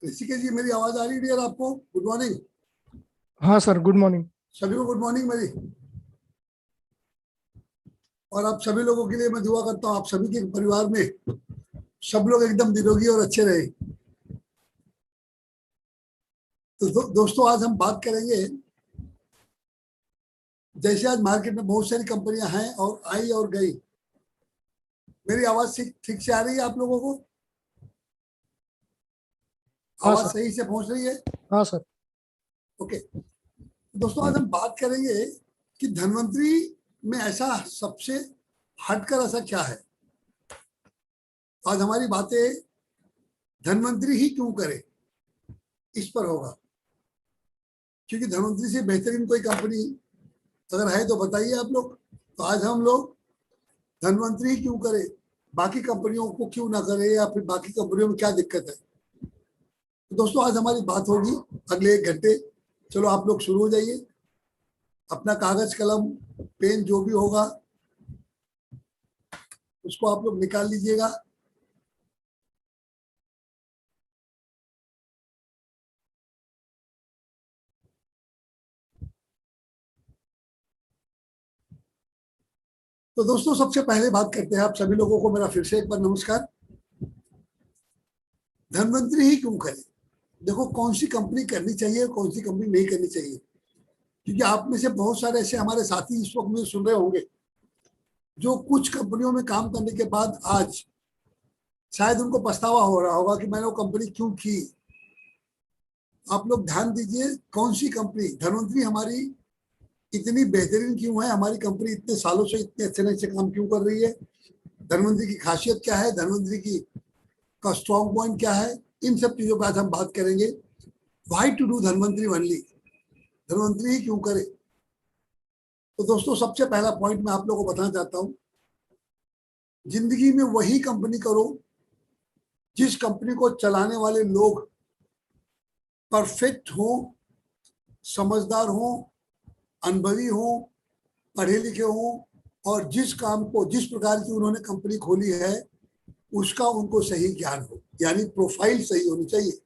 ऋषिकेश जी, मेरी आवाज आ रही है डियर आपको? Good morning. हाँ सर, गुड मॉर्निंग। सभी को गुड मॉर्निंग मेरी। और आप सभी लोगों के लिए मैं दुआ करता हूँ आप सभी के परिवार में सब लोग एकदम निरोगी और अच्छे रहे। तो दोस्तों, आज हम बात करेंगे, जैसे आज मार्केट में बहुत सारी कंपनियां हैं और आई और गई। मेरी आवाज ठीक से आ रही है आप लोगों को? हाँ आवाज सर। सही से पहुंच रही है? हाँ सर। ओके दोस्तों, आज हम बात करेंगे कि धनवंतरी में ऐसा सबसे हटकर ऐसा क्या है। आज हमारी बातें धनवंतरी ही क्यों करे इस पर होगा, क्योंकि धनवंतरी से बेहतरीन कोई कंपनी अगर है तो बताइए आप लोग। तो आज हम लोग धनवंतरी ही क्यों करे, बाकी कंपनियों को क्यों ना करे, या फिर बाकी कंपनियों में क्या दिक्कत है। तो दोस्तों, आज हमारी बात होगी अगले 1 घंटे। चलो आप लोग शुरू हो जाइए, अपना कागज कलम पेन जो भी होगा उसको आप लोग निकाल लीजिएगा। तो दोस्तों, सबसे पहले बात करते हैं, आप सभी लोगों को मेरा फिर से एक बार नमस्कार। धनवंतरी ही क्यों करें? देखो, कौन सी कंपनी करनी चाहिए, कौन सी कंपनी नहीं करनी चाहिए, क्योंकि आप में से बहुत सारे ऐसे हमारे साथी इस वक्त में सुन रहे होंगे जो कुछ कंपनियों में काम करने के बाद आज शायद उनको पछतावा हो रहा होगा कि मैंने वो कंपनी क्यों की। आप लोग ध्यान दीजिए, कौन सी कंपनी, धनवंतरी हमारी इतनी बेहतरीन क्यों है, हमारी कंपनी इतने सालों से इतने अच्छे काम क्यों कर रही है, धनवंतरी की खासियत क्या है, धनवंतरी की का स्ट्रॉन्ग पॉइंट क्या है, इन सब चीजों पर आज हम बात करेंगे। Why to do Dhanvantari only, Dhanvantari ही क्यों करे। तो दोस्तों, सबसे पहला पॉइंट मैं आप लोगों को बताना चाहता हूं, जिंदगी में वही कंपनी करो जिस कंपनी को चलाने वाले लोग परफेक्ट हो, समझदार हो, अनुभवी हो, पढ़े लिखे हो, और जिस काम को, जिस प्रकार की उन्होंने कंपनी खोली है उसका उनको सही ज्ञान हो, यानी प्रोफाइल सही होनी चाहिए।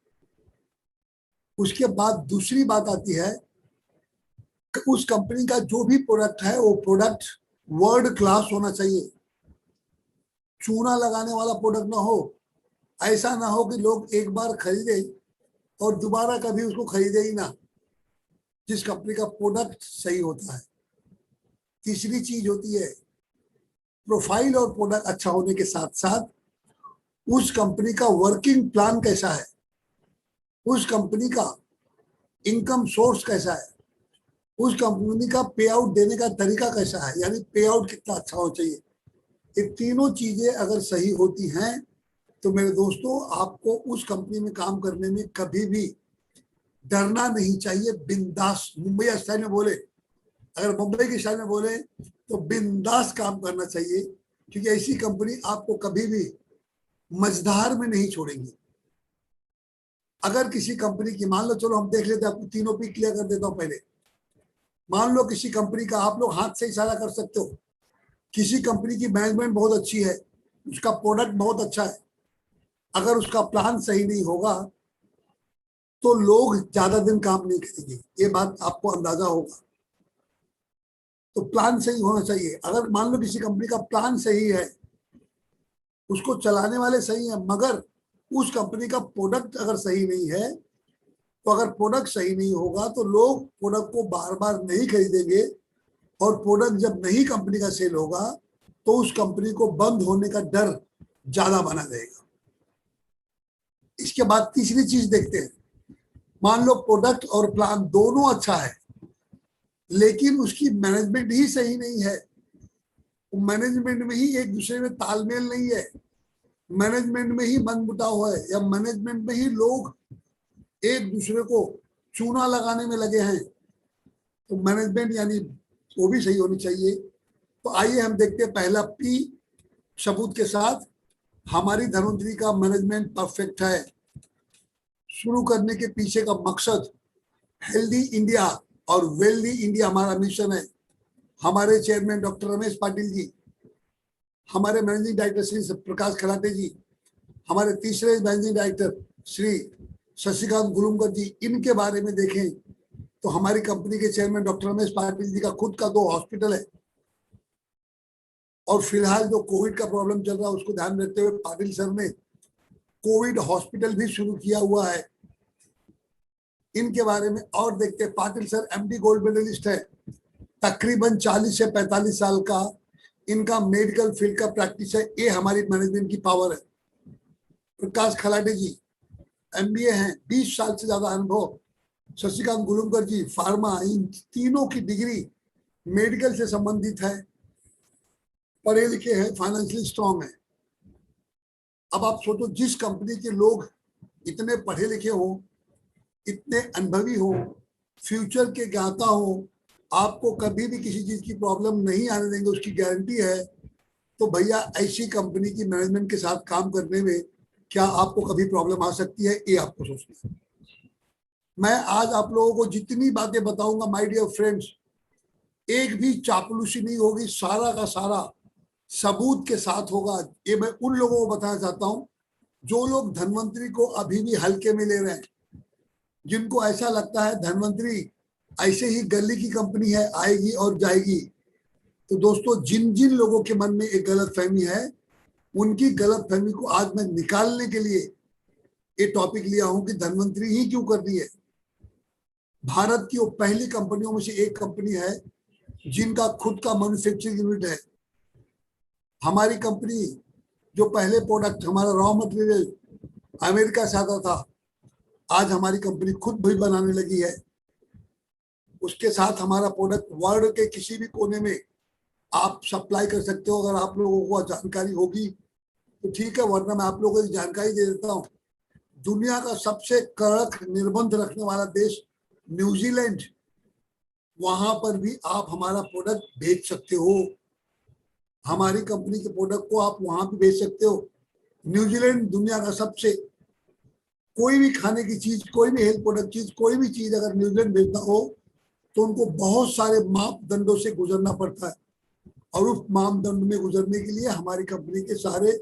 उसके बाद दूसरी बात आती है कि उस कंपनी का जो भी प्रोडक्ट है वो प्रोडक्ट वर्ल्ड क्लास होना चाहिए। चूना लगाने वाला प्रोडक्ट ना हो, ऐसा ना हो कि लोग एक बार खरीदे और दोबारा कभी उसको खरीदे ही ना। जिस कंपनी का प्रोडक्ट सही होता है। तीसरी चीज होती है प्रोफाइल और प्रोडक्ट अच्छा होने के साथ साथ उस कंपनी का वर्किंग प्लान कैसा है, उस कंपनी का इनकम सोर्स कैसा है, उस कंपनी का पे आउट देने का तरीका कैसा है, यानी पे आउट कितना अच्छा होना चाहिए। ये तीनों चीजें अगर सही होती हैं तो मेरे दोस्तों, आपको उस कंपनी में काम करने में कभी भी डरना नहीं चाहिए। बिंदास, मुंबई स्टाइल में बोले, अगर मुंबई की स्टाइल में बोले तो बिंदास काम करना चाहिए, क्योंकि ऐसी कंपनी आपको कभी भी मझधार में नहीं छोड़ेंगी। अगर किसी कंपनी की, मान लो, चलो हम देख लेते हैं, आपको तीनों पे क्लियर कर देता हूं पहले। मान लो किसी कंपनी का, आप लोग हाथ से इशारा कर सकते हो, किसी कंपनी की मैनेजमेंट बहुत अच्छी है, उसका प्रोडक्ट बहुत अच्छा है, अगर उसका प्लान सही नहीं होगा तो लोग ज्यादा दिन काम नहीं करेंगे, ये बात आपको अंदाजा होगा। तो प्लान सही होना चाहिए। अगर मान लो किसी कंपनी का प्लान सही है उसको चलाने वाले सही हैं, मगर उस कंपनी का प्रोडक्ट अगर सही नहीं है, तो अगर प्रोडक्ट सही नहीं होगा तो लोग प्रोडक्ट को बार बार नहीं खरीदेंगे, और प्रोडक्ट जब नहीं कंपनी का सेल होगा तो उस कंपनी को बंद होने का डर ज्यादा बना रहेगा। इसके बाद तीसरी चीज देखते हैं। मान लो प्रोडक्ट और प्लान दोनों अच्छा है, लेकिन उसकी मैनेजमेंट ही सही नहीं है, मैनेजमेंट में ही एक दूसरे में तालमेल नहीं है, मैनेजमेंट में ही मनमुटाव है, या मैनेजमेंट में ही लोग एक दूसरे को चूना लगाने में लगे हैं, तो मैनेजमेंट यानी वो भी सही होनी चाहिए। तो आइए हम देखते हैं पहला पी सबूत के साथ। हमारी धन्वंतरी का मैनेजमेंट परफेक्ट है। शुरू करने के पीछे का मकसद हेल्दी इंडिया और वेल्दी इंडिया हमारा मिशन है। हमारे चेयरमैन डॉक्टर रमेश पाटिल जी, हमारे मैनेजिंग डायरेक्टर श्री प्रकाश खलाटे जी, हमारे तीसरे मैनेजिंग डायरेक्टर श्री शशिकांत गुलुमकर जी, इनके बारे में देखें तो हमारी कंपनी के चेयरमैन डॉक्टर रमेश पाटिल जी का खुद का 2 हॉस्पिटल है, और फिलहाल जो कोविड का प्रॉब्लम चल रहा है उसको ध्यान रखते हुए पाटिल सर ने कोविड हॉस्पिटल भी शुरू किया हुआ है। इनके बारे में और देखते हैं। Patil sir MD gold medallist है, तकरीबन 40 से 45 साल का इनका मेडिकल फील्ड का प्रैक्टिस है। ये हमारी मैनेजमेंट की पावर है। प्रकाश खलाटे जी एमबीए हैं, 20 साल से ज्यादा अनुभव। शशिकांत गुलुमकर जी फार्मा, इन तीनों की डिग्री मेडिकल से संबंधित है, पढ़े लिखे हैं, फाइनेंशियली स्ट्रांग है। अब आप सोचो, जिस कंपनी के लोग इतने पढ़े लिखे हो, इतने अनुभवी हो, फ्यूचर के ज्ञाता हो, आपको कभी भी किसी चीज की प्रॉब्लम नहीं आने देंगे, उसकी गारंटी है, तो भैया ऐसी कंपनी की मैनेजमेंट के साथ काम करने में क्या आपको कभी प्रॉब्लम आ सकती है, ये आपको सोचना है। मैं आज आप लोगों को जितनी बातें बताऊंगा माय डियर फ्रेंड्स, एक भी चापलूसी नहीं होगी, सारा का सारा सबूत के साथ होगा। ये मैं उन लोगों को बताना चाहता हूं जो लोग धन्वंतरी को अभी भी हल्के में ले रहे हैं, जिनको ऐसा लगता है धन्वंतरी ऐसे ही गली की कंपनी है, आएगी और जाएगी। तो दोस्तों, जिन जिन लोगों के मन में एक गलत फहमी है, उनकी गलत फहमी को आज मैं निकालने के लिए ये टॉपिक लिया हूं कि धन्वंतरी ही क्यों कर रही है। भारत की वो पहली कंपनियों में से एक कंपनी है जिनका खुद का मैन्युफैक्चरिंग यूनिट है। हमारी कंपनी जो पहले प्रोडक्ट हमारा रॉ मटेरियल अमेरिका से आता था, आज हमारी कंपनी खुद भी बनाने लगी है। उसके साथ हमारा प्रोडक्ट वर्ल्ड के किसी भी कोने में आप सप्लाई कर सकते हो। अगर आप लोगों को जानकारी होगी तो ठीक है, वरना मैं आप लोगों को जानकारी दे देता हूँ। दुनिया का सबसे कड़क निर्बंध रखने वाला देश न्यूजीलैंड, वहां पर भी आप हमारा प्रोडक्ट बेच सकते हो। हमारी कंपनी के प्रोडक्ट को आप वहां भी बेच सकते हो। न्यूजीलैंड दुनिया का सबसे, कोई भी खाने की चीज, कोई भी हेल्थ प्रोडक्ट चीज, कोई भी चीज अगर न्यूजीलैंड भेजना हो तो उनको बहुत सारे मापदंडों से गुजरना पड़ता है, और उस मापदंड में गुजरने के लिए हमारी कंपनी के सारे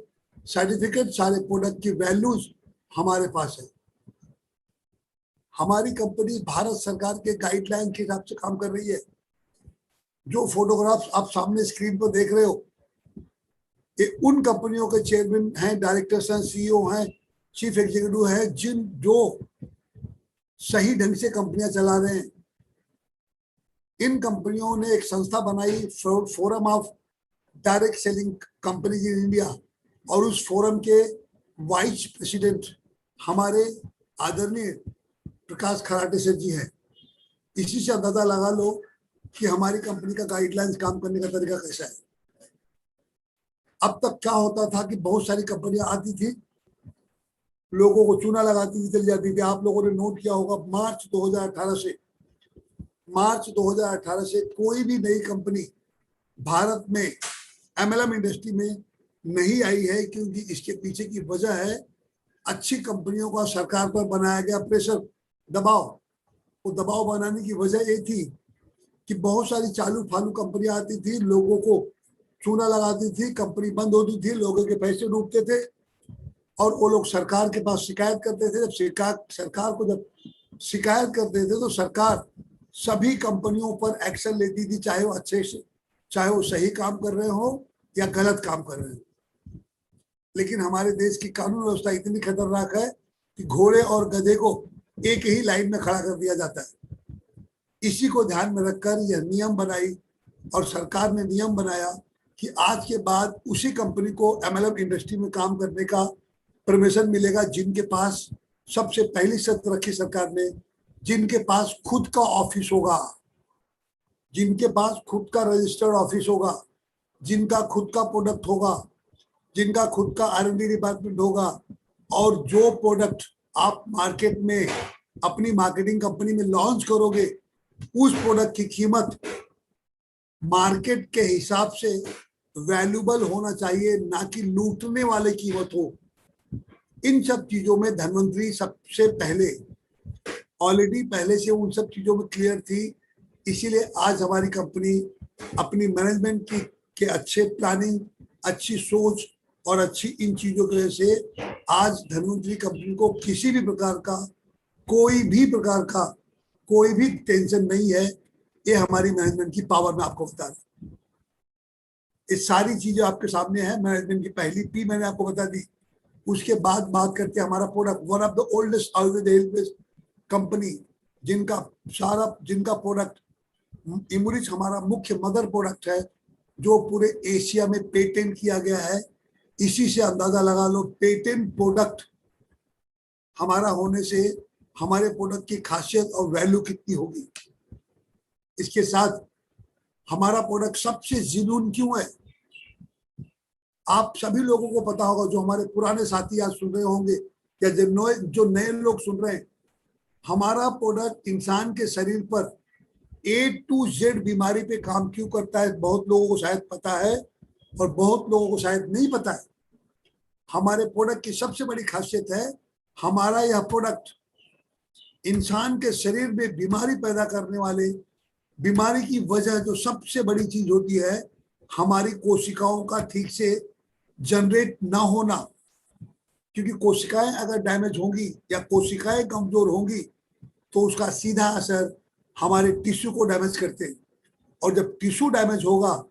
सर्टिफिकेट, सारे प्रोडक्ट की वैल्यूज हमारे पास है। हमारी कंपनी भारत सरकार के गाइडलाइन के हिसाब से काम कर रही है। जो फोटोग्राफ्स आप सामने स्क्रीन पर देख रहे हो, ये उन कंपनियों के चेयरमैन हैं, डायरेक्टर्स हैं, सीईओ हैं, चीफ एग्जीक्यूटिव हैं, जो सही ढंग से कंपनियां चला रहे हैं। इन कंपनियों ने एक संस्था बनाई, forum of direct selling companies in India, और उस फोरम के वाइस प्रेसिडेंट हमारे आदरणीय प्रकाश खलाटे सर जी हैं। इसी से अंदाजा लगा लो कि हमारी कंपनी का गाइडलाइंस काम करने का तरीका कैसा है। अब तक क्या होता था कि बहुत सारी कंपनियां आती थी, लोगों को चूना लगाती थी, चली जाती थी। आप लोगों ने नोट किया होगा, मार्च 2018 से कोई भी नई कंपनी भारत में एमएलएम इंडस्ट्री में नहीं आई है, क्योंकि इसके पीछे की वजह है अच्छी कंपनियों का सरकार पर बनाया गया प्रेशर, दबाव। वो दबाव बनाने की वजह ये थी कि बहुत सारी चालू फालू कंपनियां आती थी, लोगों को चूना लगाती थी, कंपनी बंद होती थी, लोगों के पैसे डूबते थे, और वो लोग सरकार के पास शिकायत करते थे। जब सरकार को जब शिकायत करते थे तो सरकार सभी कंपनियों पर एक्शन लेती थी, चाहे वो अच्छे से, चाहे वो सही काम कर रहे हो या गलत काम कर रहे हो। लेकिन हमारे देश की कानून व्यवस्था इतनी खतरनाक है कि घोड़े और गधे को एक ही लाइन में खड़ा कर दिया जाता है। इसी को ध्यान में रखकर यह नियम बनाई और सरकार ने नियम बनाया कि आज के बाद उसी कंपनी को एमएलएम इंडस्ट्री में काम करने का परमिशन मिलेगा जिनके पास, सबसे पहली शर्त रखी सरकार ने, जिनके पास खुद का ऑफिस होगा, जिनके पास खुद का रजिस्टर्ड ऑफिस होगा, जिनका खुद का प्रोडक्ट होगा, जिनका खुद का R&D डिपार्टमेंट होगा, और जो प्रोडक्ट आप मार्केट में अपनी मार्केटिंग कंपनी में लॉन्च करोगे उस प्रोडक्ट की कीमत मार्केट के हिसाब से वैल्यूबल होना चाहिए, ना कि लूटने वाले कीमत हो। इन सब चीजों में धनवंतरी सबसे पहले ऑलरेडी पहले से उन सब चीजों में क्लियर थी। इसीलिए आज हमारी कंपनी अपनी मैनेजमेंट की के अच्छे प्लानिंग, अच्छी सोच और अच्छी इन चीजों की वजह से आज धनवंतरी कंपनी को किसी भी प्रकार का कोई भी टेंशन नहीं है। ये हमारी मैनेजमेंट की पावर में आपको बता दूं, ये सारी चीजें आपके सामने है। मैनेजमेंट की पहली पी मैंने आपको बता दी। उसके बाद बात करते हैं हमारा product, one of the oldest Ayurveda health based company, जिनका प्रोडक्ट इमुरिच हमारा मुख्य मदर प्रोडक्ट है, जो पूरे एशिया में पेटेंट किया गया है। इसी से अंदाजा लगा लो पेटेंट प्रोडक्ट हमारा होने से हमारे प्रोडक्ट की खासियत और वैल्यू कितनी होगी। इसके साथ हमारा प्रोडक्ट सबसे जिनून क्यों है, आप सभी लोगों को पता होगा, जो हमारे पुराने साथी आज सुन रहे होंगे या जो नए लोग सुन रहे हैं, हमारा प्रोडक्ट इंसान के शरीर पर A to Z बीमारी पे काम क्यों करता है, बहुत लोगों को शायद पता है और बहुत लोगों को शायद नहीं पता है। हमारे प्रोडक्ट की सबसे बड़ी खासियत है, हमारा यह प्रोडक्ट इंसान के शरीर में बीमारी पैदा करने वाले, बीमारी की वजह जो सबसे बड़ी चीज होती है, हमारी कोशिकाओं का ठीक से जनरेट ना होना। क्योंकि कोशिकाएं अगर डैमेज होंगी या कोशिकाएं कमजोर होंगी तो उसका सीधा असर हमारे टिश्यू को डैमेज करते हैं। और जब टिश्यू डैमेज होगा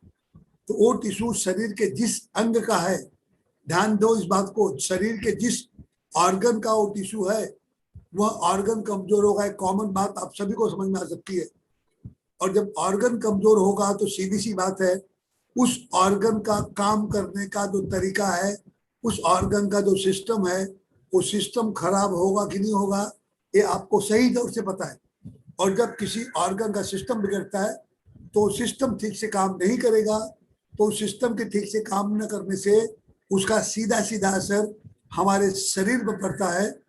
तो वो टिश्यू शरीर के जिस अंग का है, ध्यान दो इस बात को, शरीर के जिस ऑर्गन का वो टिश्यू है वह ऑर्गन कमजोर होगा। एक कॉमन बात आप सभी को समझ में आ सकती है। और जब ऑर्गन कमजोर होगा तो सीधी सी बात है, उस ऑर्गन का काम करने का जो तरीका है, उस ऑर्गन का जो सिस्टम है, वो सिस्टम खराब होगा कि नहीं होगा, ये आपको सही तौर से पता है। और जब किसी ऑर्गन का सिस्टम बिगड़ता है तो सिस्टम ठीक से काम नहीं करेगा, तो सिस्टम के ठीक से काम न करने से उसका सीधा सीधा असर हमारे शरीर पर पड़ता है।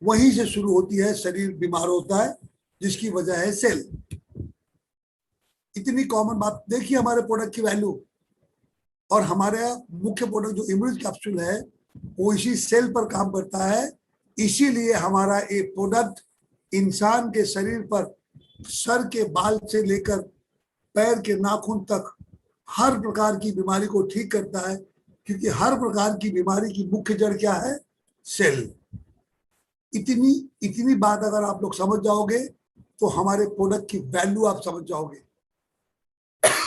वहीं से शुरू होती है, शरीर बीमार होता है, जिसकी वजह है सेल। इतनी कॉमन बात देखिए हमारे प्रोडक्ट की वैल्यू। और हमारा मुख्य प्रोडक्ट जो इम्यूनिटी कैप्सूल है वो इसी सेल पर काम करता है। इसीलिए हमारा ये प्रोडक्ट इंसान के शरीर पर सर के बाल से लेकर पैर के नाखून तक हर प्रकार की बीमारी को ठीक करता है। क्योंकि हर प्रकार की बीमारी की मुख्य जड़ क्या है, सेल। इतनी बात अगर आप लोग समझ जाओगे तो हमारे प्रोडक्ट की वैल्यू आप समझ जाओगे।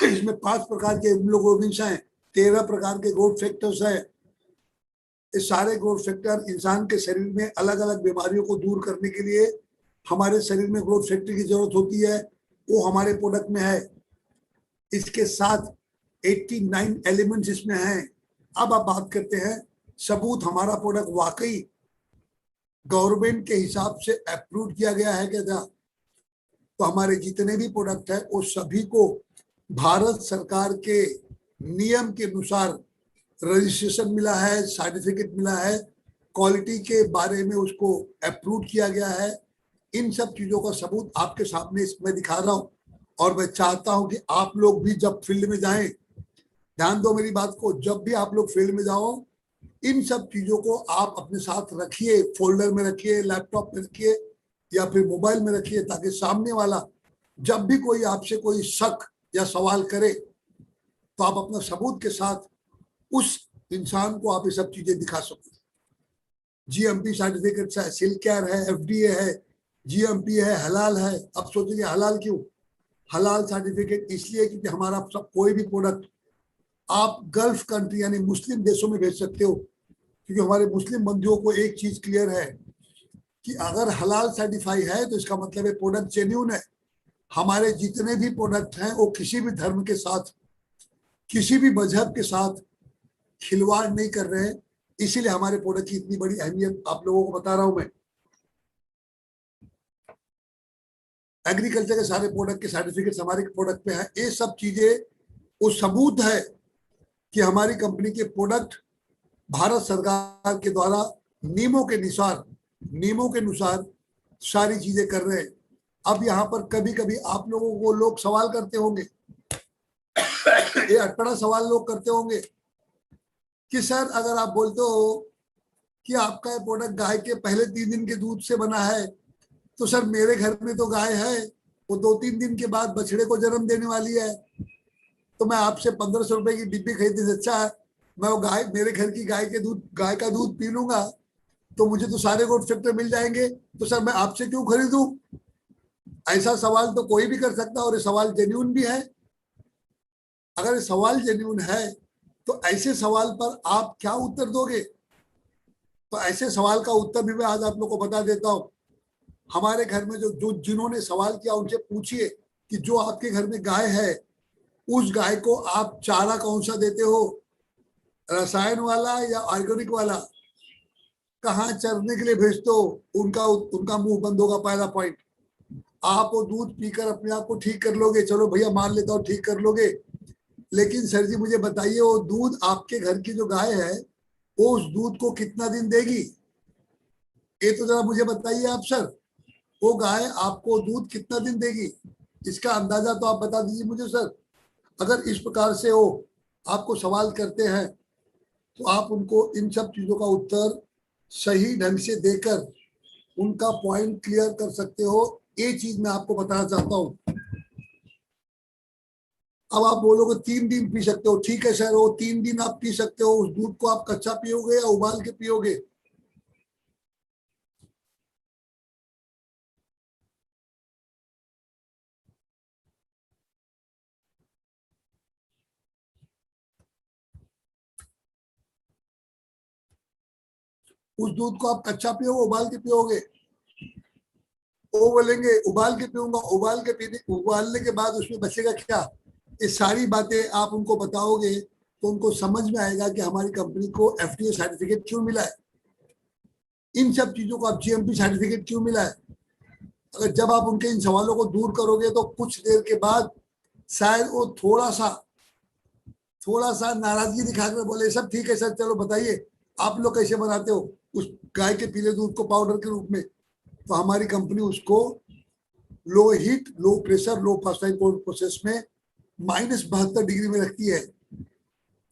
इसमें 5 प्रकार के इम्यूनोग्लोबुलिन्स हैं, 13 प्रकार के ग्रोथ फैक्टर्स हैं। ये सारे ग्रोथ फैक्टर इंसान के शरीर में अलग अलग बीमारियों को दूर करने के लिए हमारे शरीर में ग्रोथ फैक्टर की जरूरत होती है, वो हमारे प्रोडक्ट में है। इसके साथ 89 एलिमेंट्स इसमें हैं। अब आप बात करते हैं सबूत, हमारा प्रोडक्ट वाकई गवर्नमेंट के हिसाब से अप्रूव किया गया है क्या? तो हमारे जितने भी प्रोडक्ट है वो सभी को भारत सरकार के नियम के अनुसार रजिस्ट्रेशन मिला है, सर्टिफिकेट मिला है, क्वालिटी के बारे में उसको अप्रूव किया गया है। इन सब चीजों का सबूत आपके सामने मैं दिखा रहा हूं। और मैं चाहता हूं कि आप लोग भी जब फील्ड में जाएं, ध्यान दो मेरी बात को, जब भी आप लोग फील्ड में जाओ इन सब चीजों को आप अपने साथ रखिए, फोल्डर में रखिए, लैपटॉप में रखिए या फिर मोबाइल में रखिए, ताकि सामने वाला जब भी कोई आपसे कोई शक या सवाल करे तो आप अपना सबूत के साथ उस इंसान को आप ये सब चीजें दिखा सको। जीएमपी सर्टिफिकेट है, सिलकेयर है, FDA है, जीएमपी है, हलाल है। अब सोचेंगे हलाल क्यों? हलाल सर्टिफिकेट इसलिए क्योंकि हमारा सब कोई भी प्रोडक्ट आप गल्फ कंट्री यानी मुस्लिम देशों में भेज सकते हो। क्योंकि हमारे मुस्लिम बंधुओं को एक चीज क्लियर है कि अगर हलाल सर्टिफाई है तो इसका मतलब है प्रोडक्ट जेन्यून है। हमारे जितने भी प्रोडक्ट हैं वो किसी भी धर्म के साथ, किसी भी मजहब के साथ खिलवाड़ नहीं कर रहे हैं। इसीलिए हमारे प्रोडक्ट की इतनी बड़ी अहमियत आप लोगों को बता रहा हूं मैं। एग्रीकल्चर के सारे प्रोडक्ट के सर्टिफिकेट्स हमारे प्रोडक्ट पे हैं। ये सब चीजें वो सबूत है कि हमारी कंपनी के प्रोडक्ट भारत सरकार के द्वारा नियमों के अनुसार सारी चीजें कर रहे हैं। अब यहाँ पर कभी कभी आप लोगों को लोग सवाल करते होंगे, ये अटपटा सवाल लोग करते होंगे कि सर अगर आप बोलते हो कि आपका प्रोडक्ट गाय के पहले 3 दिन के दूध से बना है, तो सर मेरे घर में तो गाय है, वो 2-3 दिन के बाद बछड़े को जन्म देने वाली है, तो मैं आपसे 1500 रुपए की डिब्बी खरीदने से अच्छा है मैं वो गाय, मेरे घर की गाय का दूध पी लूंगा, तो मुझे तो सारे गोट फैक्टर मिल जाएंगे, तो सर मैं आपसे क्यों खरीदूं? ऐसा सवाल तो कोई भी कर सकता है और ये सवाल जेन्यून भी है। अगर ये सवाल जेन्यून है तो ऐसे सवाल पर आप क्या उत्तर दोगे? तो ऐसे सवाल का उत्तर भी मैं आज आप लोग को बता देता हूं। हमारे घर में जो जिन्होंने सवाल किया उनसे पूछिए कि जो आपके घर में गाय है, उस गाय को आप चारा कौन सा देते हो, रसायन वाला या ऑर्गेनिक वाला? कहाँ चरने के लिए भेजते हो? उनका उनका मुंह बंद होगा। पहला पॉइंट, आप वो दूध पीकर अपने आप को ठीक कर लोगे, चलो भैया मान लेता हूँ ठीक कर लोगे, लेकिन सर जी मुझे बताइए वो दूध आपके घर की जो गाय है वो उस दूध को कितना दिन देगी? ये तो जरा मुझे बताइए आप सर, वो गाय आपको दूध कितना दिन देगी? इसका अंदाजा तो आप बता दीजिए मुझे सर। अगर इस प्रकार से वो आपको सवाल करते हैं तो आप उनको इन सब चीजों का उत्तर सही ढंग से देकर उनका पॉइंट क्लियर कर सकते हो। ये चीज मैं आपको बताना चाहता हूं। अब आप बोलोगे 3 दिन पी सकते हो, ठीक है सर, वो 3 दिन आप पी सकते हो। उस दूध को आप कच्चा पियोगे या उबाल के पियोगे? उस दूध को आप कच्चा पियोगे उबाल के पियोगे? वो बोलेंगे उबाल के पीऊंगा। उबालने के बाद उसमें बचेगा क्या? ये सारी बातें आप उनको बताओगे तो उनको समझ में आएगा कि हमारी कंपनी को एफडीए सर्टिफिकेट क्यों मिला है, इन सब चीजों को आप जीएमपी सर्टिफिकेट क्यों मिला है। अगर जब आप उनके इन सवालों को दूर करोगे तो कुछ देर के बाद शायद वो थोड़ा सा नाराजगी दिखाकर बोले सब ठीक है सर, चलो बताइए आप लोग कैसे बनाते हो उस गाय के पीले दूध को पाउडर के रूप में। तो हमारी कंपनी उसको लो हीट, लो प्रेशर, लो फर्स्ट टाइम प्रोसेस में -72 डिग्री में रखती है,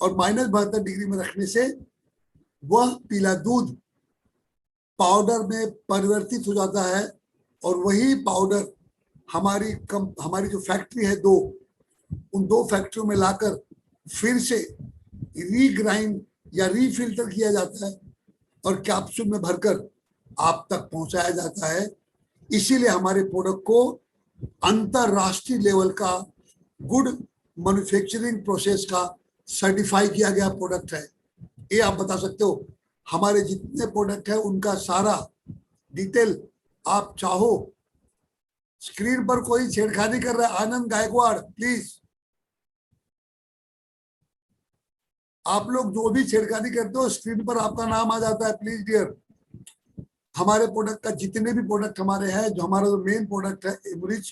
और -72 डिग्री में रखने से वह पीला दूध पाउडर में परिवर्तित हो जाता है, और वही पाउडर हमारी जो फैक्ट्री है उन 2 फैक्ट्रियों में लाकर फिर से रीग्राइंड या रीफिल्टर किया जाता है और कैप्सूल में भरकर आप तक पहुंचाया जाता है। इसीलिए हमारे प्रोडक्ट को अंतरराष्ट्रीय लेवल का गुड मैन्युफैक्चरिंग प्रोसेस का सर्टिफाई किया गया प्रोडक्ट है। ये आप बता सकते हो। हमारे जितने प्रोडक्ट है उनका सारा डिटेल आप चाहो। स्क्रीन पर कोई छेड़खानी कर रहा है, आनंद गायकवाड़ प्लीज। आप लोग जो भी छेड़खानी करते हो स्क्रीन पर आपका नाम आ जाता है, प्लीज डियर। हमारे प्रोडक्ट का जितने भी प्रोडक्ट हमारे हैं, जो हमारा जो मेन प्रोडक्ट है एमरिच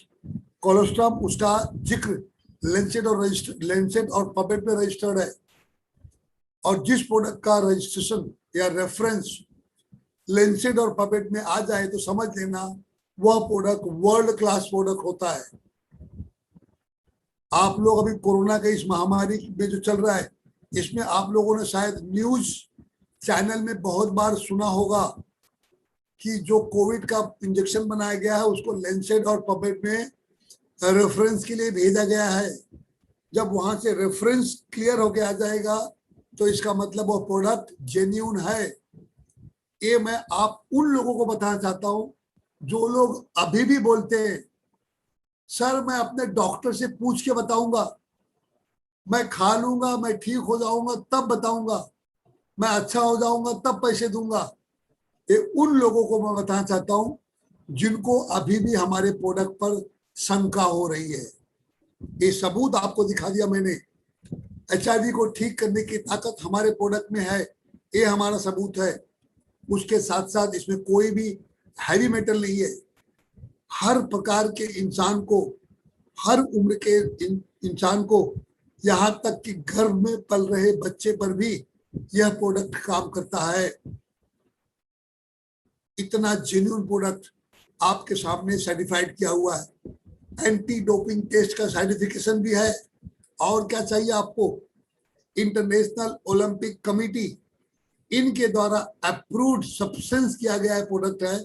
कोलोस्ट्रम, उसका जिक्र लेंसेट और पपेट में रजिस्टर्ड है। और जिस प्रोडक्ट का रजिस्ट्रेशन या रेफरेंस लेंसेट और पपेट में आ जाए तो समझ लेना वह प्रोडक्ट वर्ल्ड क्लास प्रोडक्ट होता है। आप लोग अभी कोरोना के इस महामारी में जो चल रहा है, इसमें आप लोगों ने शायद न्यूज चैनल में बहुत बार सुना होगा कि जो कोविड का इंजेक्शन बनाया गया है उसको लेंसेट और पपेट में रेफरेंस के लिए भेजा गया है। जब वहां से रेफरेंस क्लियर होके आ जाएगा तो इसका मतलब वो प्रोडक्ट जेन्यून है। ये मैं आप उन लोगों को बताना चाहता हूं जो लोग अभी भी बोलते हैं सर मैं अपने डॉक्टर से पूछ के बताऊंगा, मैं खा लूंगा, मैं ठीक हो जाऊंगा तब बताऊंगा। मैं अच्छा हो जाऊंगा तब पैसे दूंगा। ये उन लोगों को मैं बताना चाहता हूं जिनको अभी भी हमारे प्रोडक्ट पर शंका हो रही है। ये सबूत आपको दिखा दिया मैंने। एचआईवी को ठीक करने की ताकत हमारे प्रोडक्ट में है, ये हमारा सबूत है। उसके साथ साथ इसमें कोई भी हैवी मेटल नहीं है। हर प्रकार के इंसान को, हर उम्र के इंसान को, यहाँ तक कि घर में पल रहे बच्चे पर भी यह प्रोडक्ट काम करता है। इतना जेन्युइन प्रोडक्ट आपके सामने सर्टिफाइड किया हुआ है, एंटी डोपिंग टेस्ट का सर्टिफिकेशन भी है। और क्या चाहिए आपको? इंटरनेशनल ओलंपिक कमेटी, इनके द्वारा अप्रूव्ड सब्सटेंस किया गया है प्रोडक्ट है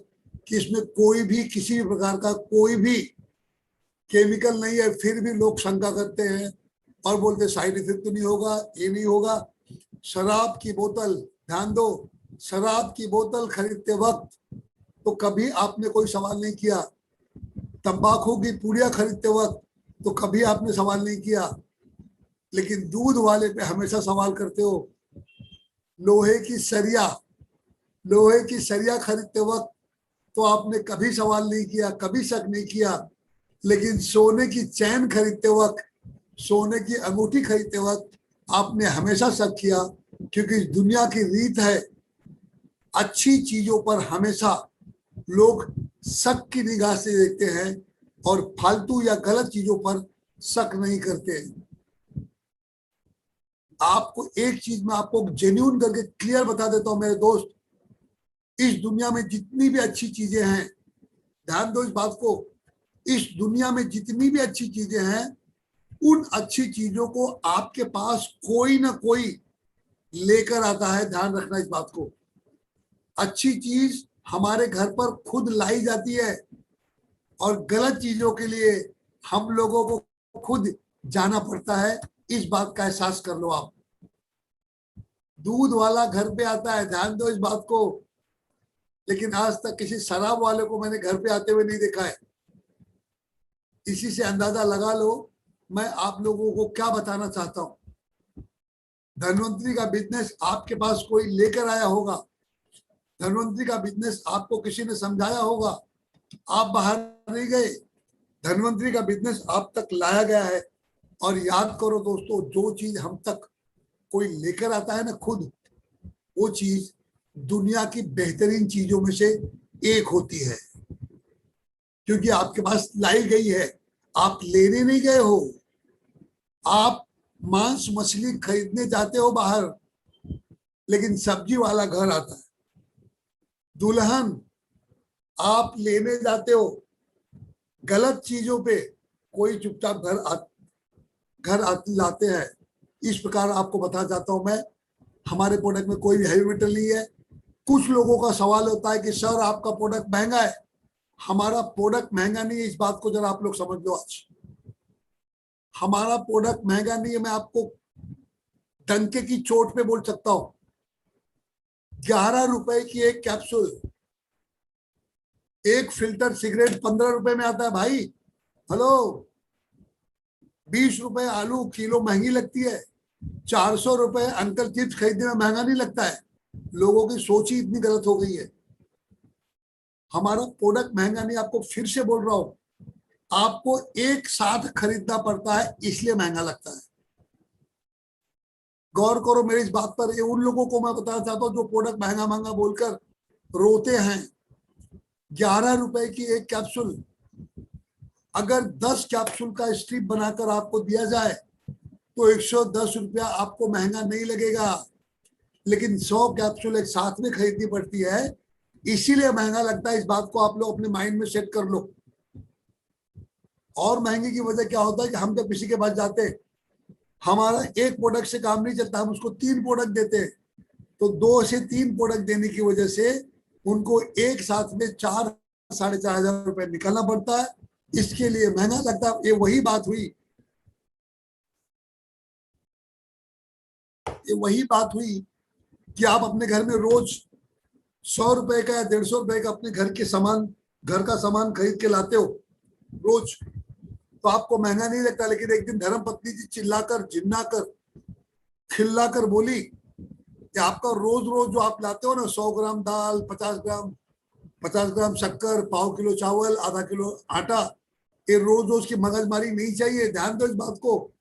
कि इसमें कोई भी किसी भी प्रकार का कोई भी केमिकल नहीं है। फिर भी लोग शंका करते हैं और बोलते साइड इफेक्ट तो नहीं होगा, ये नहीं होगा। शराब की बोतल, ध्यान दो, शराब की बोतल खरीदते वक्त तो कभी आपने कोई सवाल नहीं किया। तंबाकू की पुड़िया खरीदते वक्त तो कभी आपने सवाल नहीं किया। लेकिन दूध वाले पे हमेशा सवाल करते हो। लोहे की सरिया, लोहे की सरिया खरीदते वक्त तो आपने कभी सवाल नहीं किया, कभी शक नहीं किया। लेकिन सोने की चैन खरीदते वक्त, सोने की अंगूठी खरीदते वक्त आपने हमेशा शक किया। क्योंकि इस दुनिया की रीत है, अच्छी चीजों पर हमेशा लोग शक की निगाह से देखते हैं और फालतू या गलत चीजों पर शक नहीं करते। आपको एक चीज मैं आपको जेन्यून करके क्लियर बता देता हूं मेरे दोस्त, इस दुनिया में जितनी भी अच्छी चीजें हैं, ध्यान दो इस बात को, इस दुनिया में जितनी भी अच्छी चीजें हैं, उन अच्छी चीजों को आपके पास कोई ना कोई लेकर आता है। ध्यान रखना इस बात को। अच्छी चीज हमारे घर पर खुद लाई जाती है और गलत चीजों के लिए हम लोगों को खुद जाना पड़ता है। इस बात का एहसास कर लो आप। दूध वाला घर पे आता है, ध्यान दो इस बात को, लेकिन आज तक किसी शराब वाले को मैंने घर पे आते हुए नहीं देखा है। इसी से अंदाजा लगा लो मैं आप लोगों को क्या बताना चाहता हूं। धनवंतरी का बिजनेस आपके पास कोई लेकर आया होगा, धनवंतरी का बिजनेस आपको किसी ने समझाया होगा, आप बाहर नहीं गए, धनवंतरी का बिजनेस आप तक लाया गया है। और याद करो दोस्तों, जो चीज हम तक कोई लेकर आता है ना खुद, वो चीज दुनिया की बेहतरीन चीजों में से एक होती है। क्योंकि आपके पास लाई गई है, आप लेने नहीं गए हो। आप मांस मछली खरीदने जाते हो बाहर, लेकिन सब्जी वाला घर आता है। दुल्हन आप लेने जाते हो गलत चीजों पे, कोई चुपचाप घर लाते हैं। इस प्रकार आपको बता जाता हूं मैं, हमारे प्रोडक्ट में कोई भी हैवी मेटल नहीं है। कुछ लोगों का सवाल होता है कि सर आपका प्रोडक्ट महंगा है। हमारा प्रोडक्ट महंगा नहीं है, इस बात को जरा आप लोग समझ लो। आज हमारा प्रोडक्ट महंगा नहीं है, मैं आपको डंके की चोट पे बोल सकता हूं। 11 रुपए की एक कैप्सूल, एक फिल्टर सिगरेट 15 रुपए में आता है भाई। हेलो, 20 रुपए आलू किलो महंगी लगती है, 400 रुपए अंकल चिप्स खरीदने में महंगा नहीं लगता है। लोगों की सोच ही इतनी गलत हो गई है। हमारा प्रोडक्ट महंगा नहीं, आपको फिर से बोल रहा हूं, आपको एक साथ खरीदना पड़ता है इसलिए महंगा लगता है। गौर करो मेरी इस बात पर। ये उन लोगों को मैं बताना चाहता हूं जो प्रोडक्ट महंगा महंगा बोलकर रोते हैं। 11 रुपए की एक कैप्सूल, अगर 10 कैप्सूल का स्ट्रिप बनाकर आपको दिया जाए तो 110 रुपया आपको महंगा नहीं लगेगा। लेकिन 100 कैप्सूल एक साथ में खरीदनी पड़ती है, इसीलिए महंगा लगता है। इस बात को आप लोग अपने माइंड में सेट कर लो। और महंगे की वजह क्या होता है कि हम जब किसी के पास जाते हैं, हमारा एक प्रोडक्ट से काम नहीं चलता, हम उसको 3 प्रोडक्ट देते हैं। तो 2 से 3 प्रोडक्ट देने की वजह से उनको एक साथ में 4-4,500 रुपए निकालना पड़ता है, इसके लिए महंगा लगता है। ये वही बात हुई, ये वही बात हुई कि आप अपने घर में रोज 100 रुपए का या 150 रुपए का अपने घर के सामान, घर का सामान खरीद के लाते हो रोज, तो आपको महंगा नहीं लगता। लेकिन एक दिन धर्म पत्नी जी चिल्लाकर, जिन्नाकर, खिल्लाकर बोली या आपका रोज रोज जो आप लाते हो ना 100 ग्राम दाल, 50 ग्राम शक्कर, पाव किलो चावल, आधा किलो आटा, ये रोज रोज की मगजमारी नहीं चाहिए। ध्यान दो इस बात को।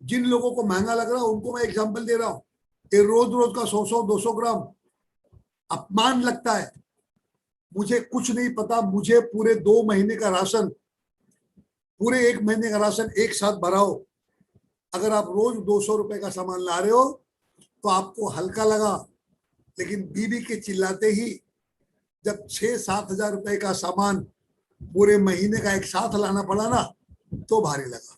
जिन लोगों को महंगा लग रहा है उनको मैं एग्जांपल दे रहा हूँ। ये रोज रोज का 100-200 ग्राम अपमान लगता है। मुझे कुछ नहीं पता, मुझे पूरे 2 महीने का राशन, पूरे 1 महीने का राशन एक साथ भराओ। अगर आप रोज 200 रुपए का सामान ला रहे हो तो आपको हल्का लगा, लेकिन बीबी के चिल्लाते ही जब 6-7 हजार रुपए का सामान पूरे महीने का एक साथ लाना पड़ा ना, तो भारी लगा।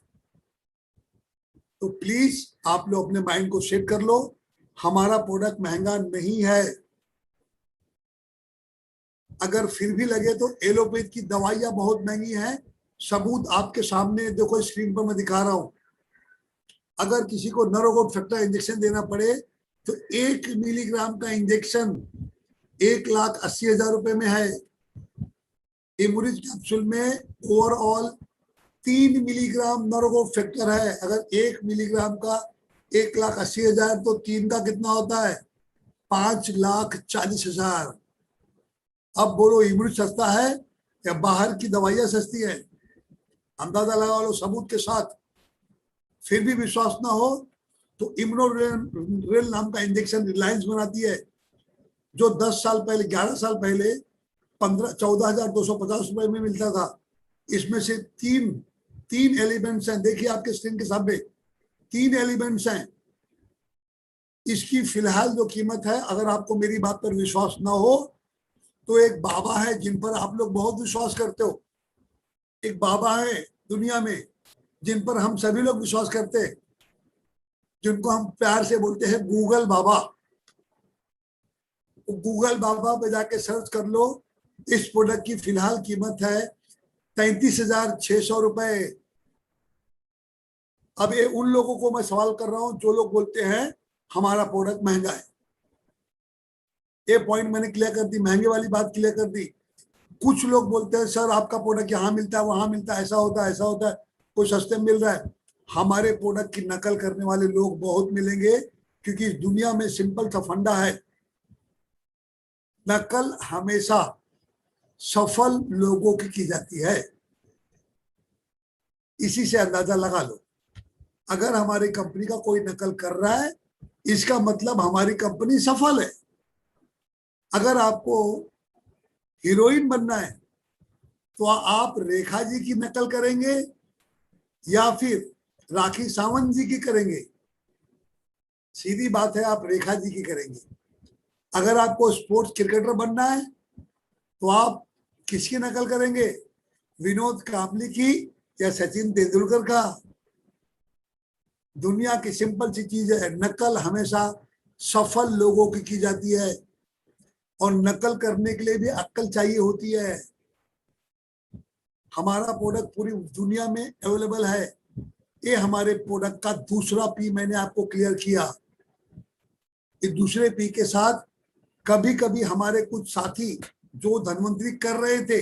तो प्लीज आप लोग अपने माइंड को सेट कर लो, हमारा प्रोडक्ट महंगा नहीं है। अगर फिर भी लगे तो एलोपैथ की दवाइयां बहुत महंगी हैं। सबूत आपके सामने देखो, स्क्रीन पर मैं दिखा रहा हूं। अगर किसी को नरोगोड फैक्टर इंजेक्शन देना पड़े तो 1 मिलीग्राम का इंजेक्शन 1,80,000 रुपए में है। इमोरिज कैप्सूल में ओवरऑल 3 मिलीग्राम नरोगोड फैक्टर है। अगर 1 मिलीग्राम का 1,80,000 तो 3 का कितना होता है? 5,40,000। अब बोलो इमोरिज सस्ता है या बाहर की दवाइयां सस्ती है? अंदाजा लगा लो सबूत के साथ। फिर भी विश्वास ना हो तो इम्यूनोरेल नाम का इंजेक्शन रिलायंस बनाती है, जो 10 साल पहले, 11 साल पहले 14,250 रुपए में मिलता था। इसमें से तीन एलिमेंट्स हैं, देखिए आपके स्क्रीन के सामने 3 एलिमेंट्स हैं। इसकी फिलहाल जो कीमत है, अगर आपको मेरी बात पर विश्वास ना हो तो एक बाबा है जिन पर आप लोग बहुत विश्वास करते हो। एक बाबा है दुनिया में जिन पर हम सभी लोग विश्वास करते हैं, जिनको हम प्यार से बोलते हैं गूगल बाबा। गूगल बाबा पे जाके सर्च कर लो, इस प्रोडक्ट की फिलहाल कीमत है 33,600 रुपए। अब ये उन लोगों को मैं सवाल कर रहा हूं जो लोग बोलते हैं हमारा प्रोडक्ट महंगा है। ये पॉइंट मैंने क्लियर कर दी, महंगे वाली बात क्लियर कर दी। कुछ लोग बोलते हैं सर आपका प्रोडक्ट यहाँ मिलता है, वहां मिलता है, ऐसा होता है, ऐसा होता है, कोई सस्ते में मिल रहा है। हमारे प्रोडक्ट की नकल करने वाले लोग बहुत मिलेंगे, क्योंकि इस दुनिया में सिंपल सा फंडा है, नकल हमेशा सफल लोगों की जाती है। इसी से अंदाजा लगा लो, अगर हमारी कंपनी का कोई नकल कर रहा है इसका मतलब हमारी कंपनी सफल है। अगर आपको हीरोइन बनना है तो आप रेखा जी की नकल करेंगे या फिर राखी सावंत जी की करेंगे? सीधी बात है, आप रेखा जी की करेंगे। अगर आपको स्पोर्ट्स क्रिकेटर बनना है तो आप किसकी नकल करेंगे? विनोद कांबली की या सचिन तेंदुलकर का? दुनिया की सिंपल सी चीज है, नकल हमेशा सफल लोगों की जाती है, और नकल करने के लिए भी अक्ल चाहिए होती है। हमारा प्रोडक्ट पूरी दुनिया में अवेलेबल है। ये हमारे प्रोडक्ट का दूसरा पी मैंने आपको क्लियर किया। इस दूसरे पी के साथ कभी कभी हमारे कुछ साथी जो धनवंतरी कर रहे थे,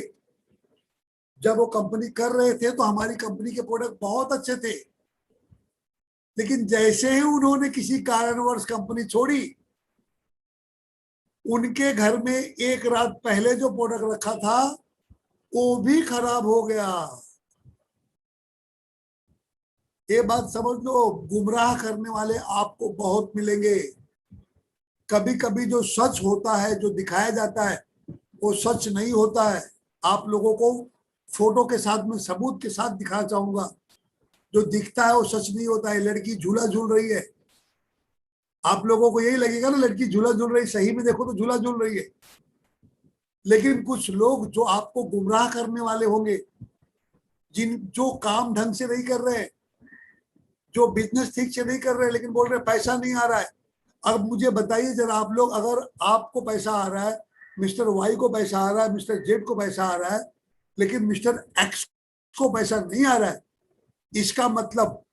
जब वो कंपनी कर रहे थे तो हमारी कंपनी के प्रोडक्ट बहुत अच्छे थे, लेकिन जैसे ही उन्होंने किसी कारणवश कंपनी छोड़ी, उनके घर में एक रात पहले जो प्रोडक्ट रखा था वो भी खराब हो गया। ये बात समझ लो, गुमराह करने वाले आपको बहुत मिलेंगे। कभी कभी जो सच होता है, जो दिखाया जाता है, वो सच नहीं होता है। आप लोगों को फोटो के साथ में सबूत के साथ दिखाना चाहूंगा, जो दिखता है वो सच नहीं होता है। लड़की झूला झूल रही है, आप लोगों को यही लगेगा ना लड़की झूला झूल रही, सही में देखो तो झूला झूल रही है। लेकिन कुछ लोग जो आपको गुमराह करने वाले होंगे, जो काम ढंग से नहीं कर रहे, जो बिजनेस ठीक से नहीं कर रहे, लेकिन बोल रहे पैसा नहीं आ रहा है। अब मुझे बताइए जरा आप लोग, अगर आपको पैसा आ रहा है, मिस्टर वाई को पैसा आ रहा है, मिस्टर जेड को पैसा आ रहा है, लेकिन मिस्टर एक्स को पैसा नहीं आ रहा है, इसका मतलब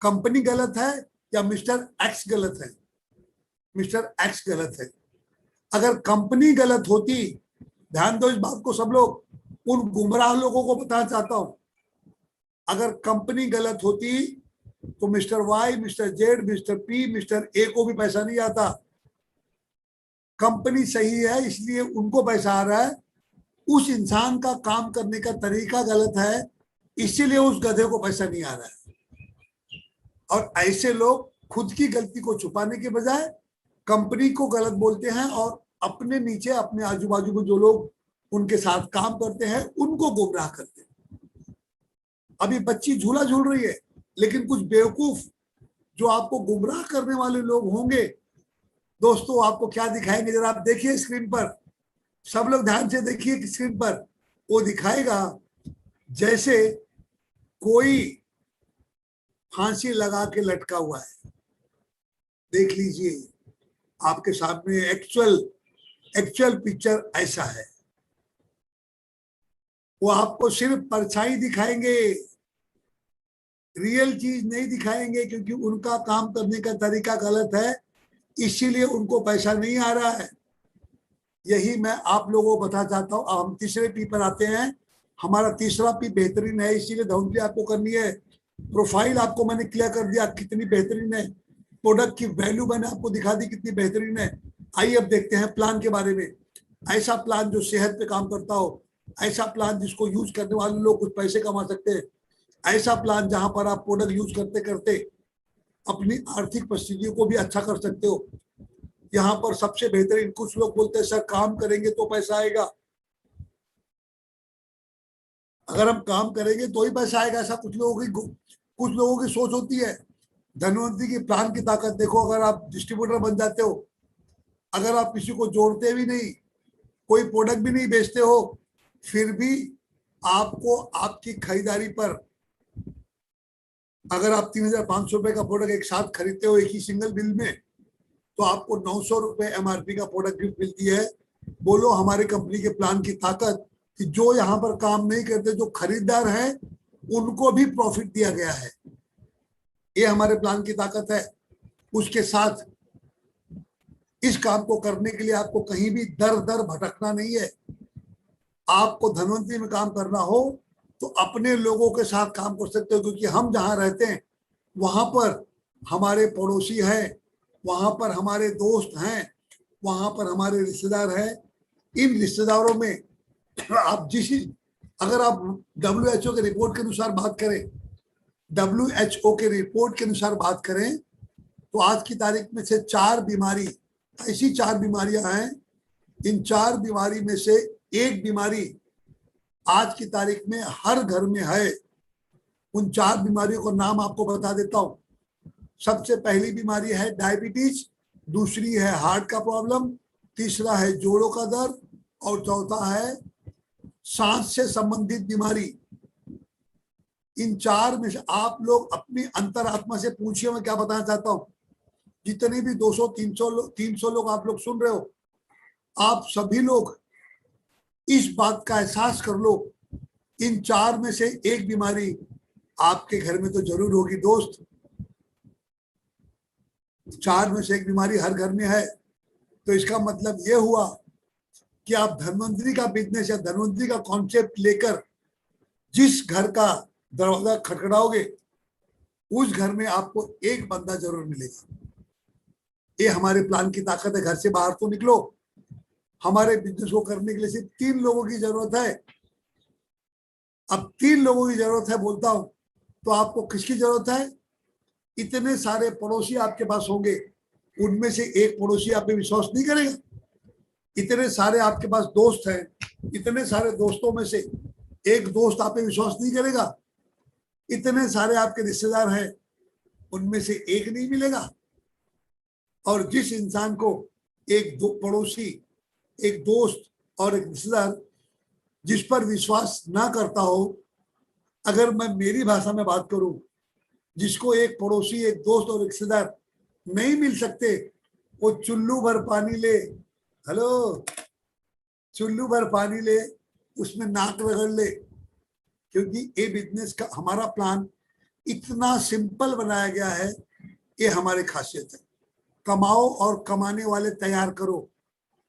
कंपनी गलत है या मिस्टर एक्स गलत है? मिस्टर एक्स गलत है। अगर कंपनी गलत होती, ध्यान दो इस बात को सब लोग, उन गुमराह लोगों को बताना चाहता हूं, अगर कंपनी गलत होती तो mister Y, mister Z, mister P, mister A को भी पैसा नहीं आता। कंपनी सही है इसलिए उनको पैसा आ रहा है, उस इंसान का काम करने का तरीका गलत है इसीलिए उस गधे को पैसा नहीं आ रहा है। और ऐसे लोग खुद की गलती को छुपाने के बजाय कंपनी को गलत बोलते हैं और अपने नीचे अपने आजू बाजू में जो लोग उनके साथ काम करते हैं उनको गुमराह करते हैं। अभी बच्ची झूला झूल रही है, लेकिन कुछ बेवकूफ जो आपको गुमराह करने वाले लोग होंगे, दोस्तों आपको क्या दिखाएंगे जरा आप देखिए स्क्रीन पर, सब लोग ध्यान से देखिए स्क्रीन पर। वो दिखाएगा जैसे कोई फांसी लगा के लटका हुआ है। देख लीजिए आपके सामने एक्चुअल पिक्चर ऐसा है। वो आपको सिर्फ परछाई दिखाएंगे, रियल चीज नहीं दिखाएंगे, क्योंकि उनका काम करने का तरीका गलत है इसीलिए उनको पैसा नहीं आ रहा है। यही मैं आप लोगों को बताना चाहता हूं। हम तीसरे पी पर आते हैं। हमारा तीसरा पी बेहतरीन है, इसीलिए धौंसली आपको करनी है। प्रोफाइल आपको मैंने क्लियर कर दिया कितनी बेहतरीन है, प्रोडक्ट की वैल्यू मैंने आपको दिखा दी कितनी बेहतरीन है। आइए अब देखते हैं प्लान के बारे में। ऐसा प्लान जो सेहत पे काम करता हो, ऐसा प्लान जिसको यूज करने वाले लोग कुछ पैसे कमा सकते हैं, ऐसा प्लान जहां पर आप प्रोडक्ट यूज करते करते अपनी आर्थिक परिस्थितियों को भी अच्छा कर सकते हो। यहाँ पर सबसे बेहतरीन, कुछ लोग बोलते हैं सर काम करेंगे तो पैसा आएगा, अगर हम काम करेंगे तो ही पैसा आएगा, ऐसा कुछ लोगों की सोच होती है। धनवंतरी की प्लान की ताकत देखो। अगर आप डिस्ट्रीब्यूटर बन जाते हो, अगर आप किसी को जोड़ते भी नहीं, कोई प्रोडक्ट भी नहीं बेचते हो, फिर भी आपको आपकी खरीदारी पर, अगर आप 3,500 रुपए का प्रोडक्ट एक साथ खरीदते हो एक ही सिंगल बिल में, तो आपको 900 रुपए एमआरपी का प्रोडक्ट गिफ्ट मिलती है। बोलो हमारी कंपनी के प्लान की ताकत कि जो यहाँ पर काम नहीं करते, जो खरीदार हैं, उनको भी प्रॉफिट दिया गया है। ये हमारे प्लान की ताकत है। उसके साथ इस काम को करने के लिए आपको कहीं भी दर दर भटकना नहीं है। आपको धनवंतरी में काम करना हो तो अपने लोगों के साथ काम कर सकते हो, क्योंकि हम जहाँ रहते हैं वहां पर हमारे पड़ोसी हैं, वहां पर हमारे दोस्त हैं, वहां पर हमारे रिश्तेदार हैं। इन रिश्तेदारों में आप अगर आप WHO के रिपोर्ट के अनुसार बात करें, WHO के रिपोर्ट के अनुसार बात करें, तो आज की तारीख में से 4 बीमारी, ऐसी 4 बीमारियां हैं। इन 4 बीमारी में से एक बीमारी आज की तारीख में हर घर में है। उन 4 बीमारियों का नाम आपको बता देता हूं। सबसे पहली बीमारी है डायबिटीज, दूसरी है हार्ट का प्रॉब्लम, तीसरा है जोड़ों का दर्द और चौथा है सांस से संबंधित बीमारी। इन 4 में से आप लोग अपनी अंतरात्मा से पूछिए, मैं क्या बताना चाहता हूं। जितने भी 200-300 लोग आप लोग सुन रहे हो, आप सभी लोग इस बात का एहसास कर लो, इन 4 में से एक बीमारी आपके घर में तो जरूर होगी दोस्त। 4 में से एक बीमारी हर घर में है। तो इसका मतलब यह हुआ कि आप धनवंतरी का बिजनेस या धनवंतरी का कॉन्सेप्ट लेकर जिस घर का दरवाजा खटखटाओगे, उस घर में आपको एक बंदा जरूर मिलेगा। ये हमारे प्लान की ताकत है। घर से बाहर तो निकलो, हमारे बिजनेस को करने के लिए सिर्फ 3 लोगों की जरूरत है। अब 3 लोगों की जरूरत है बोलता हूं, तो आपको किसकी जरूरत है? इतने सारे पड़ोसी आपके पास होंगे, उनमें से एक पड़ोसी आप पे विश्वास नहीं करेगा। इतने सारे आपके पास दोस्त हैं, इतने सारे दोस्तों में से एक दोस्त आप पे विश्वास नहीं करेगा। इतने सारे आपके रिश्तेदार हैं, उनमें से एक नहीं मिलेगा। और जिस इंसान को एक पड़ोसी, एक दोस्त और एक रिश्तेदार जिस पर विश्वास ना करता हो, अगर मैं मेरी भाषा में बात करूं, जिसको एक पड़ोसी, एक दोस्त और रिश्तेदार नहीं मिल सकते, वो चुल्लू भर पानी ले, हेलो, चुल्लू भर पानी ले, उसमें नाक रगड़ ले। क्योंकि ये बिजनेस का हमारा प्लान इतना सिंपल बनाया गया है, ये हमारी खासियत है। कमाओ और कमाने वाले तैयार करो,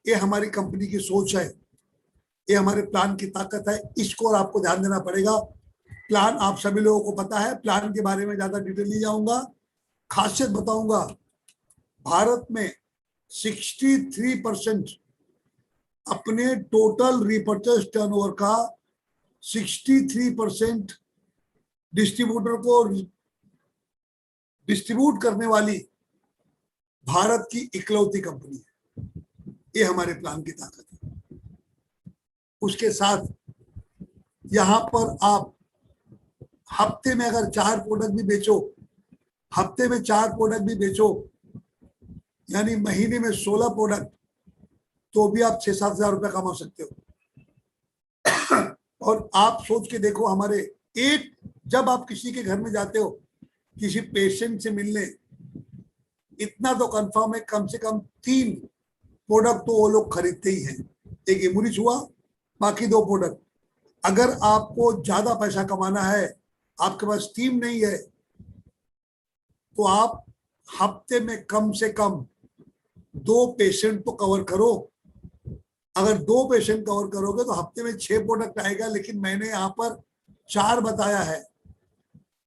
ये हमारी कंपनी की सोच है, ये हमारे प्लान की ताकत है। इसको और आपको ध्यान देना पड़ेगा। प्लान आप सभी लोगों को पता है, प्लान के बारे में ज्यादा डिटेल नहीं जाऊंगा, खासियत बताऊंगा। भारत में 63% अपने टोटल रिपर्चेज टर्नओवर का 63% डिस्ट्रीब्यूटर को डिस्ट्रीब्यूट करने वाली भारत की इकलौती कंपनी है। ये हमारे प्लान की ताकत है। उसके साथ यहां पर आप हफ्ते में अगर 4 प्रोडक्ट भी बेचो, हफ्ते में 4 प्रोडक्ट भी बेचो, यानी महीने में 16 प्रोडक्ट, तो भी आप 6-7 हजार रुपया कमा सकते हो। और आप सोच के देखो, हमारे एक, जब आप किसी के घर में जाते हो किसी पेशेंट से मिलने, इतना तो कंफर्म है कम से कम 3 प्रोडक्ट तो वो लोग खरीदते ही हैं। एक इम्यूनिस हुआ, बाकी 2 प्रोडक्ट। अगर आपको ज्यादा पैसा कमाना है, आपके पास टीम नहीं है, तो आप हफ्ते में कम से कम 2 पेशेंट तो कवर करो। अगर 2 पेशेंट कवर करोगे तो हफ्ते में 6 प्रोडक्ट आएगा, लेकिन मैंने यहाँ पर 4 बताया है।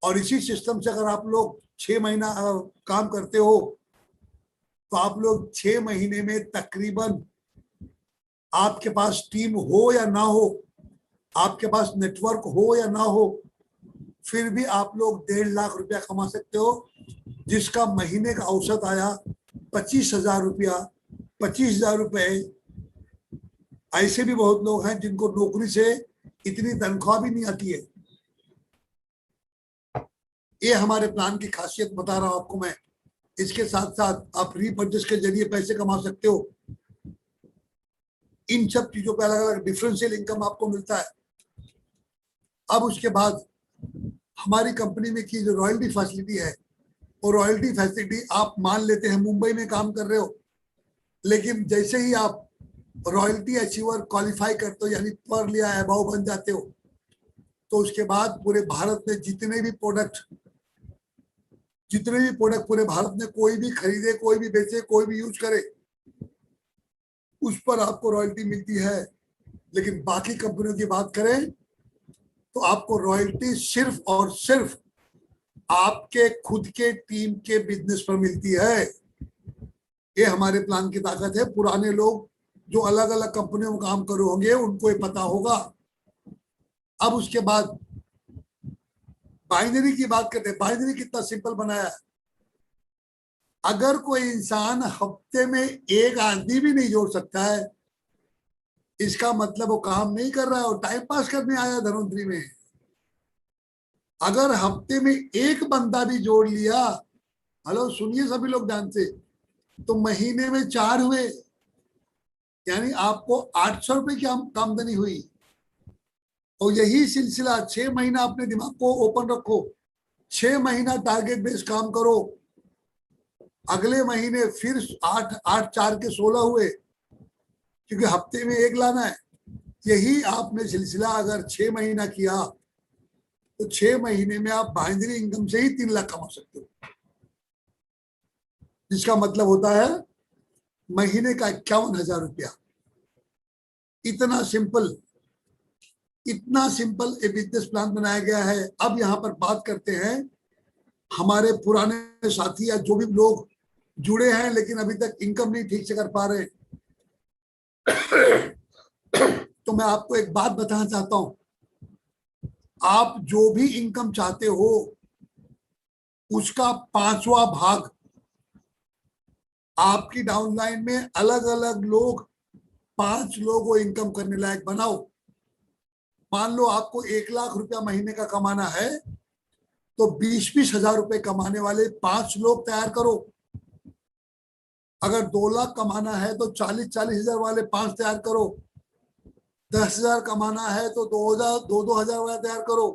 और इसी सिस्टम से अगर आप लोग 6 महीना काम करते हो, तो आप लोग 6 महीने में तकरीबन, आपके पास टीम हो या ना हो, आपके पास नेटवर्क हो या ना हो, फिर भी आप लोग 1.5 लाख रुपया कमा सकते हो, जिसका महीने का औसत आया 25,000 रुपया। 25,000 रुपए। ऐसे भी बहुत लोग हैं जिनको नौकरी से इतनी तनख्वाह भी नहीं आती है। ये हमारे प्लान की खासियत बता रहा हूं आपको मैं। इसके साथ साथ आप रीपर्चेस के जरिए पैसे कमा सकते हो। इन सब चीजों पे अलग अलग डिफरेंशियल इनकम आपको मिलता है। अब उसके बाद हमारी कंपनी में की जो रॉयल्टी फैसिलिटी है, वो रॉयल्टी फैसिलिटी आप मान लेते हैं मुंबई में काम कर रहे हो, लेकिन जैसे ही आप रॉयल्टी अचीवर क्वालिफाई करते हो, यानी पर लिया अबाव बन जाते हो, तो उसके बाद पूरे भारत में जितने भी प्रोडक्ट पूरे भारत में कोई भी खरीदे, कोई भी बेचे, कोई भी यूज करे, उस पर आपको रॉयल्टी मिलती है। लेकिन बाकी कंपनियों की बात करें तो आपको रॉयल्टी सिर्फ और सिर्फ आपके खुद के टीम के बिजनेस पर मिलती है। ये हमारे प्लान की ताकत है। पुराने लोग जो अलग अलग कंपनियों में काम कर रहे होंगे उनको ये पता होगा। अब उसके बाद बाइनरी की बात करते हैं। बाइनरी कितना सिंपल बनाया है। अगर कोई इंसान हफ्ते में 1 आदमी भी नहीं जोड़ सकता है, इसका मतलब वो काम नहीं कर रहा है और टाइम पास करने आया धनवंतरी में। अगर हफ्ते में 1 बंदा भी जोड़ लिया, हेलो सुनिए सभी लोग ध्यान से, तो महीने में 4 हुए, यानी आपको 800 रुपए की आमदनी हुई। और यही सिलसिला 6 महीना अपने दिमाग को ओपन रखो। 6 महीना टारगेट बेस काम करो। अगले महीने फिर 8 8 4 के 16 हुए, क्योंकि हफ्ते में 1 लाना है। यही आपने सिलसिला अगर 6 महीना किया, तो 6 महीने में आप बाइनरी इनकम से ही 3 लाख कमा सकते हो, जिसका मतलब होता है महीने का 51,000 रुपया। इतना सिंपल एक बिजनेस प्लान बनाया गया है। अब यहाँ पर बात करते हैं हमारे पुराने साथी या जो भी लोग जुड़े हैं लेकिन अभी तक इनकम नहीं ठीक से कर पा रहे। तो मैं आपको एक बात बताना चाहता हूं, आप जो भी इनकम चाहते हो उसका 5वां भाग आपकी डाउनलाइन में अलग अलग लोग, 5 लोग वो इनकम करने लायक बनाओ। मान लो आपको 1 लाख रुपया महीने का कमाना है, तो 20-20 हजार रुपए कमाने वाले 5 लोग तैयार करो। अगर 2 लाख कमाना है तो 40-40 हजार वाले 5 तैयार करो। 10,000 कमाना है तो 2 हजार वाला तैयार करो।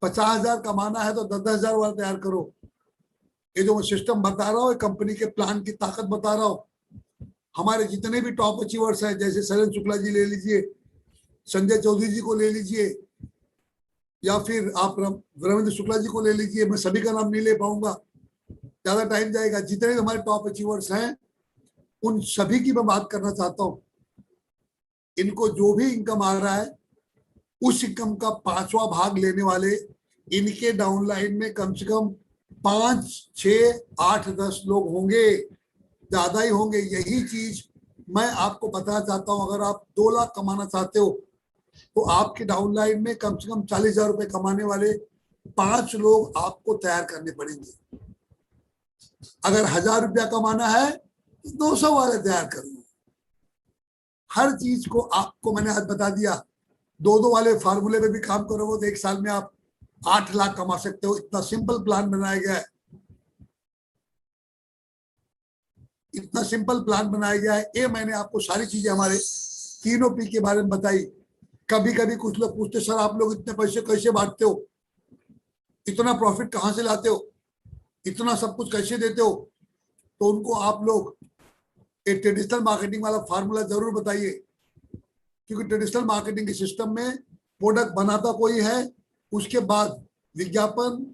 50,000 कमाना है तो 10 हजार वाला तैयार करो। ये जो मैं सिस्टम बता रहा हूँ, कंपनी के प्लान की ताकत बता रहा हूँ। हमारे जितने भी टॉप अचीवर्स हैं, जैसे शैलेंद्र शुक्ला जी ले लीजिए, संजय चौधरी जी को ले लीजिए, या फिर आप रविंद्र शुक्ला जी को ले लीजिए। मैं सभी का नाम नहीं ले पाऊंगा, ज्यादा टाइम जाएगा। जितने हमारे टॉप अचीवर्स हैं उन सभी की मैं बात करना चाहता हूँ। इनको जो भी इनकम आ रहा है उस इनकम का 5वां भाग लेने वाले इनके डाउनलाइन में कम से कम 5, 6, 8, 10 लोग होंगे, ज्यादा ही होंगे। यही चीज मैं आपको बताना चाहता हूं। अगर आप 2 लाख कमाना चाहते हो तो आपके डाउनलाइन में कम से कम 40,000 रुपए कमाने वाले 5 लोग आपको तैयार करने पड़ेंगे। अगर 1,000 रुपया कमाना है तो 200 वाले तैयार करूंगा। हर चीज को आपको मैंने आज बता दिया। 2-2 वाले फार्मूले में भी काम करोगे तो 1 साल में आप 8 लाख कमा सकते हो। इतना सिंपल प्लान बनाया गया है, इतना सिंपल प्लान बनाया गया है। ये मैंने आपको सारी चीजें हमारे तीनों पी के बारे में बताई। कभी कभी कुछ लोग पूछते, सर आप लोग इतने पैसे कैसे बांटते हो, इतना प्रॉफिट कहाँ से लाते हो, इतना सब कुछ कैसे देते हो? तो उनको आप लोग एक ट्रेडिशनल मार्केटिंग वाला फार्मूला जरूर बताइए, क्योंकि ट्रेडिशनल मार्केटिंग के सिस्टम में प्रोडक्ट बनाता कोई है, उसके बाद विज्ञापन,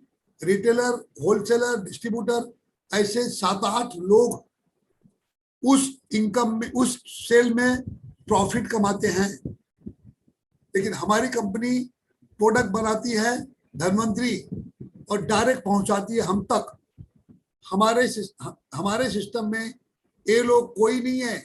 रिटेलर, होलसेलर, डिस्ट्रीब्यूटर, ऐसे 7-8 लोग उस इनकम में, उस सेल में प्रॉफिट कमाते हैं। लेकिन हमारी कंपनी प्रोडक्ट बनाती है धनवंतरी और डायरेक्ट पहुंचाती है हम तक। हमारे सिस्टम में ये लोग कोई नहीं है।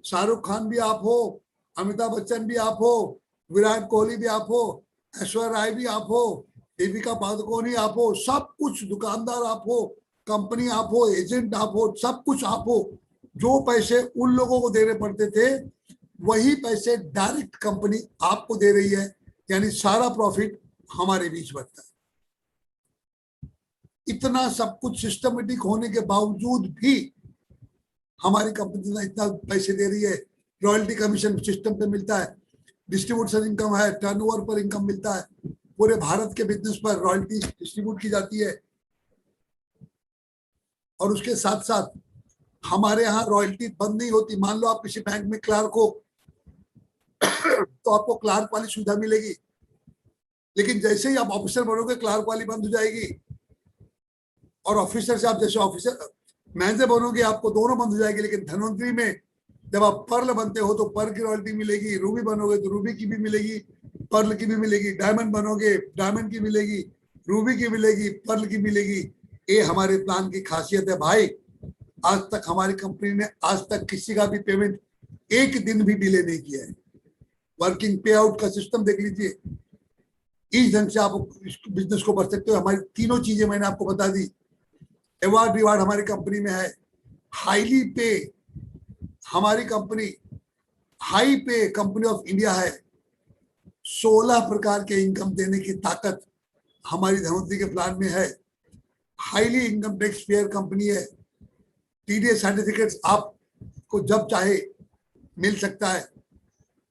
शाहरुख खान भी आप हो, अमिताभ बच्चन भी आप हो, विराट कोहली भी आप हो, ऐश्वर्या राय भी आप हो, दीपिका पादुकोण आप हो, सब कुछ दुकानदार आप हो, कंपनी आप हो, एजेंट आप हो, सब कुछ आप हो। जो पैसे उन लोगों को देने पड़ते थे वही पैसे डायरेक्ट कंपनी आपको दे रही है, यानी सारा प्रॉफिट हमारे बीच बनता है। इतना सब कुछ सिस्टमेटिक होने के बावजूद भी हमारी कंपनी इतना पैसे दे रही है। रॉयल्टी कमीशन सिस्टम पे मिलता है, डिस्ट्रीब्यूशन इनकम है, टर्नओवर पर इनकम मिलता है, पूरे भारत के बिजनेस पर रॉयल्टी डिस्ट्रीब्यूट की जाती है। और उसके साथ साथ हमारे यहाँ रॉयल्टी बंद नहीं होती। मान लो आप किसी बैंक में क्लार्क हो तो आपको क्लार्क वाली सुविधा मिलेगी, लेकिन जैसे ही आप ऑफिसर बनोगे क्लार्क वाली बंद हो जाएगी। और ऑफिसर से आप जैसे ऑफिसर मैनेजर बनोगे आपको दोनों बंद हो जाएगी। लेकिन धनवंतरी में जब आप पर्ल बनते हो तो पर्ल की रॉयल्टी मिलेगी, रूबी बनोगे तो रूबी की भी मिलेगी, पर्ल की भी मिलेगी, डायमंड बनोगे डायमंड की मिलेगी, रूबी की मिलेगी, पर्ल की मिलेगी। ये हमारे प्लान की खासियत है भाई। आज तक हमारी कंपनी ने आज तक किसी का भी पेमेंट एक दिन भी डिले नहीं किया है। वर्किंग पे आउट का सिस्टम देख लीजिए। इस ढंग से आप बिजनेस को बढ़ सकते हो। हमारी तीनों चीजें मैंने आपको बता दी। अवार्ड रिवार्ड हमारी कंपनी में है। हाईली पे हमारी कंपनी, हाई पे कंपनी ऑफ इंडिया है। 16 प्रकार के इनकम देने की ताकत हमारी धनवंतरी के प्लान में है। Highly income tax payer company है। टीडीएस सर्टिफिकेट्स आपको जब चाहे मिल सकता है।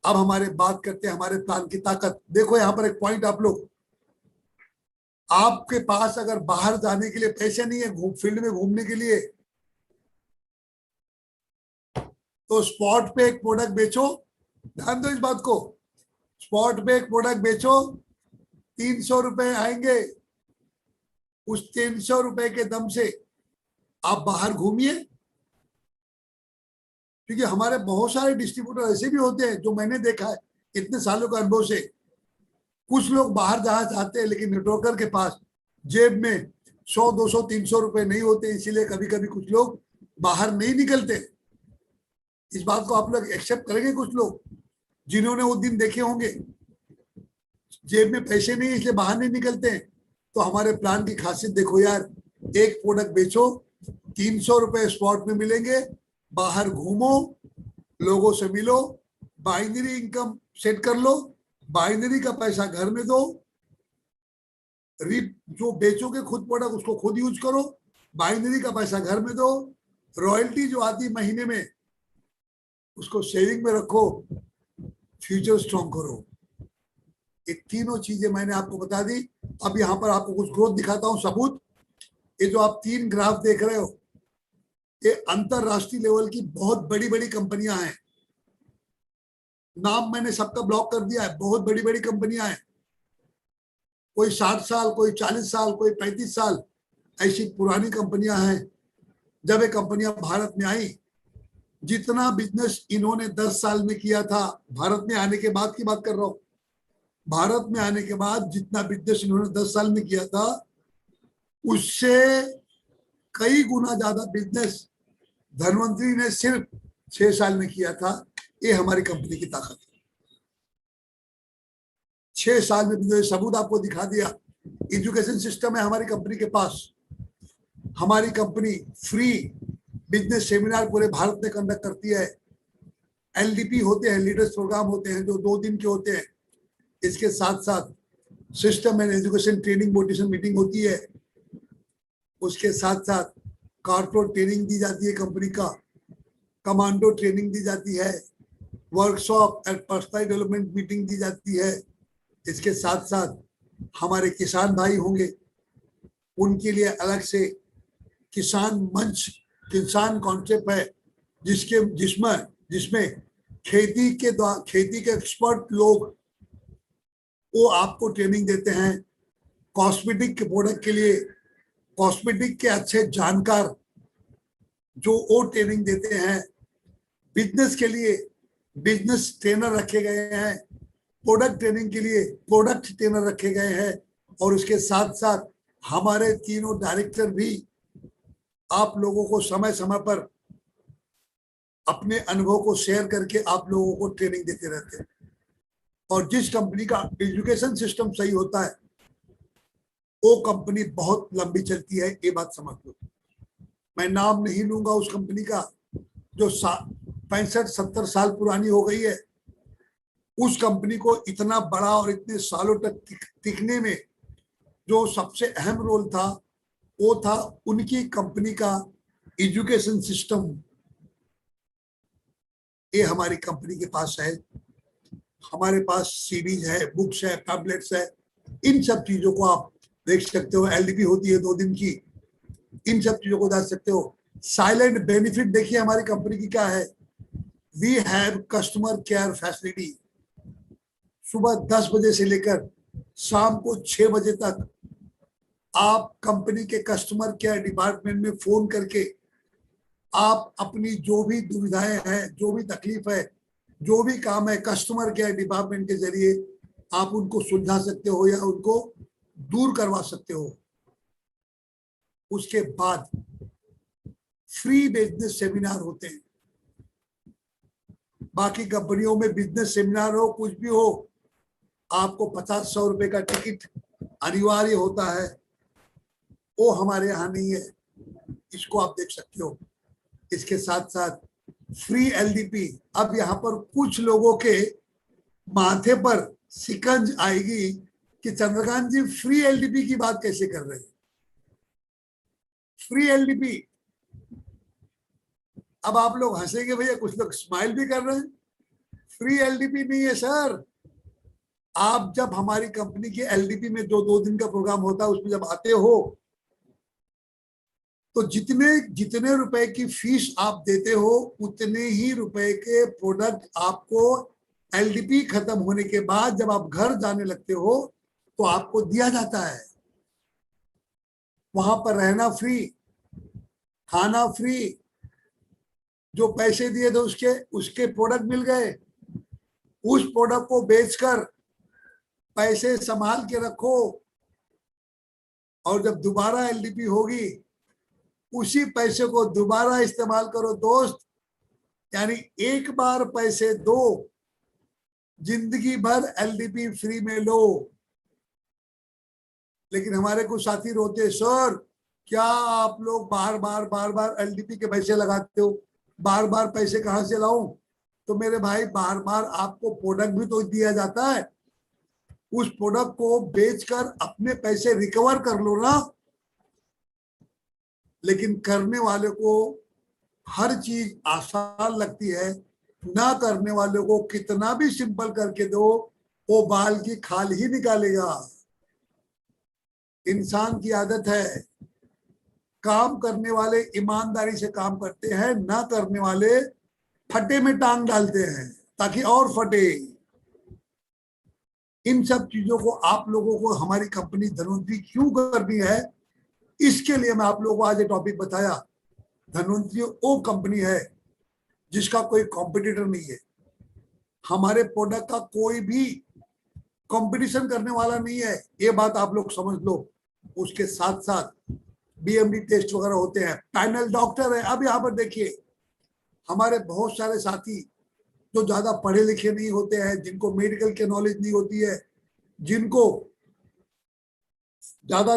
अब हमारे बात करते हैं हमारे प्लान की ताकत। देखो यहाँ पर एक पॉइंट, आप लोग, आपके पास अगर बाहर जाने के लिए पैसे नहीं है, फील्ड में घूमने के लिए, तो स्पॉट पे एक प्रोडक्ट बेचो। ध्यान दो इस बात को, स्पॉट पे एक प्रोडक्ट बेचो, 300 रुपए आएंगे। उस 300 रुपए के दम से आप बाहर घूमिए। क्योंकि हमारे बहुत सारे डिस्ट्रीब्यूटर ऐसे भी होते हैं जो मैंने देखा है इतने सालों के अनुभव से। कुछ लोग बाहर जाना चाहते हैं लेकिन नेटवर्कर के पास जेब में 100, 200, 300 रुपए नहीं होते, इसीलिए कभी कभी कुछ लोग बाहर नहीं निकलते। इस बात को आप लोग एक्सेप्ट करेंगे? कुछ लोग जिन्होंने वो दिन देखे होंगे, जेब में पैसे नहीं इसलिए बाहर नहीं निकलते हैं। तो हमारे प्लान की खासियत देखो यार, एक प्रोडक्ट बेचो, 300 रुपए स्पॉट में मिलेंगे, बाहर घूमो, लोगों से मिलो, बाइनरी इनकम सेट कर लो, बाइनरी का पैसा घर में दो, जो बेचोगे खुद प्रोडक्ट उसको खुद यूज करो, बाइनरी का पैसा घर में दो, रॉयल्टी जो आती महीने में उसको सेविंग में रखो, फ्यूचर स्ट्रॉन्ग करो। ये तीनों चीजें मैंने आपको बता दी। अब यहाँ पर आपको कुछ ग्रोथ दिखाता हूँ, सबूत। ये जो आप 3 ग्राफ देख रहे हो, ये अंतरराष्ट्रीय लेवल की बहुत बड़ी बड़ी कंपनियां हैं। नाम मैंने सबका ब्लॉक कर दिया है। बहुत बड़ी बड़ी कंपनियां हैं। कोई 60 साल, कोई 40 साल, कोई 35 साल, ऐसी पुरानी कंपनियां हैं। जब ये कंपनियां भारत में आई, जितना बिजनेस इन्होंने 10 साल में किया था, भारत में आने के बाद की बात कर रहा हूं, भारत में आने के बाद जितना बिजनेस इन्होंने 10 साल में किया था उससे कई गुना ज्यादा बिजनेस धनवंतरी ने सिर्फ 6 साल में किया था। ये हमारी कंपनी की ताकत है। 6 साल में जो सबूत आपको दिखा दिया। एजुकेशन सिस्टम है हमारी कंपनी के पास। हमारी कंपनी फ्री बिजनेस सेमिनार पूरे भारत में कंडक्ट करती है। एलडीपी होते हैं, लीडर्स प्रोग्राम होते हैं जो 2 दिन के होते हैं। इसके साथ साथ system and education training motivation meeting होती है। उसके साथ साथ कॉर्पोरेट ट्रेनिंग दी जाती है कंपनी का, कमांडो ट्रेनिंग दी जाती है, workshop and personal development meeting दी जाती है। इसके साथ साथ हमारे किसान भाई होंगे, उनके लिए अलग से किसान मंच, किसान कॉन्सेप्ट है जिसमें खेती के एक्सपर्ट लोग वो आपको ट्रेनिंग देते हैं। कॉस्मेटिक के प्रोडक्ट के लिए कॉस्मेटिक के अच्छे जानकार जो वो ट्रेनिंग देते हैं। बिजनेस के लिए बिजनेस ट्रेनर रखे गए हैं, प्रोडक्ट ट्रेनिंग के लिए प्रोडक्ट ट्रेनर रखे गए हैं। और उसके साथ साथ हमारे तीनों डायरेक्टर भी आप लोगों को समय समय पर अपने अनुभव को शेयर करके आप लोगों को ट्रेनिंग देते रहते हैं। और जिस कंपनी का एजुकेशन सिस्टम सही होता है वो कंपनी बहुत लंबी चलती है, ये बात समझ लो। मैं नाम नहीं लूंगा उस कंपनी का जो 65-70 साल पुरानी हो गई है। उस कंपनी को इतना बड़ा और इतने सालों तक टिकने में जो सबसे अहम रोल था वो था उनकी कंपनी का एजुकेशन सिस्टम। ये हमारी कंपनी के पास है। हमारे पास सीडीज है, बुक्स है, टैबलेट्स है। इन सब चीजों को आप देख सकते हो। एलडीपी होती है 2 दिन की, इन सब चीजों को देख सकते हो। साइलेंट बेनिफिट देखिए हमारी कंपनी की क्या है। We have customer care facility. सुबह 10 बजे से लेकर शाम को 6 बजे तक आप कंपनी के कस्टमर केयर डिपार्टमेंट में फोन करके आप अपनी जो भी दुविधाएं हैं, जो भी तकलीफ है, जो भी काम है, कस्टमर केयर डिपार्टमेंट के जरिए आप उनको सुलझा सकते हो या उनको दूर करवा सकते हो। उसके बाद फ्री बिजनेस सेमिनार होते हैं। बाकी कंपनियों में बिजनेस सेमिनार हो कुछ भी हो, आपको 50-100 रुपए का टिकट अनिवार्य होता है। वो हमारे यहाँ नहीं है, इसको आप देख सकते हो। इसके साथ साथ फ्री एलडीपी। अब यहाँ पर कुछ लोगों के माथे पर शिकंज आएगी कि चंद्रकांत जी फ्री एलडीपी की बात कैसे कर रहे हैं। फ्री एलडीपी, अब आप लोग हंसेंगे भैया, कुछ लोग स्माइल भी कर रहे हैं। फ्री एलडीपी नहीं है सर। आप जब हमारी कंपनी की एलडीपी में जो 2 दिन का प्रोग्राम होता है उसमें जब आते हो तो जितने जितने रुपए की फीस आप देते हो उतने ही रुपए के प्रोडक्ट आपको एलडीपी खत्म होने के बाद जब आप घर जाने लगते हो तो आपको दिया जाता है। वहां पर रहना फ्री, खाना फ्री, जो पैसे दिए थे उसके प्रोडक्ट मिल गए। उस प्रोडक्ट को बेचकर पैसे संभाल के रखो और जब दोबारा एलडीपी होगी उसी पैसे को दोबारा इस्तेमाल करो दोस्त। यानी एक बार पैसे दो, जिंदगी भर एलडीपी फ्री में लो। लेकिन हमारे कुछ साथी रोते, सर क्या आप लोग बार बार एलडीपी के पैसे लगाते हो, बार बार पैसे कहां से लाऊं। तो मेरे भाई बार बार आपको प्रोडक्ट भी तो दिया जाता है, उस प्रोडक्ट को बेचकर अपने पैसे रिकवर कर लो ना। लेकिन करने वाले को हर चीज आसान लगती है, ना करने वाले को कितना भी सिंपल करके दो वो बाल की खाल ही निकालेगा। इंसान की आदत है, काम करने वाले ईमानदारी से काम करते हैं, ना करने वाले फटे में टांग डालते हैं ताकि और फटे। इन सब चीजों को आप लोगों को हमारी कंपनी धनवंतरी क्यों करनी है, इसके लिए मैं आप लोगों को आज ये टॉपिक बताया। धनवंतरी वो कंपनी है जिसका कोई कॉम्पिटिटर नहीं है। हमारे प्रोडक्ट का कोई भी कंपटीशन करने वाला नहीं है, ये बात आप लोग समझ लो। उसके साथ साथ बीएमडी टेस्ट वगैरह होते हैं, पैनल डॉक्टर है। अब यहाँ पर देखिए, हमारे बहुत सारे साथी जो ज्यादा पढ़े लिखे नहीं होते हैं, जिनको मेडिकल की नॉलेज नहीं होती है, जिनको ज्यादा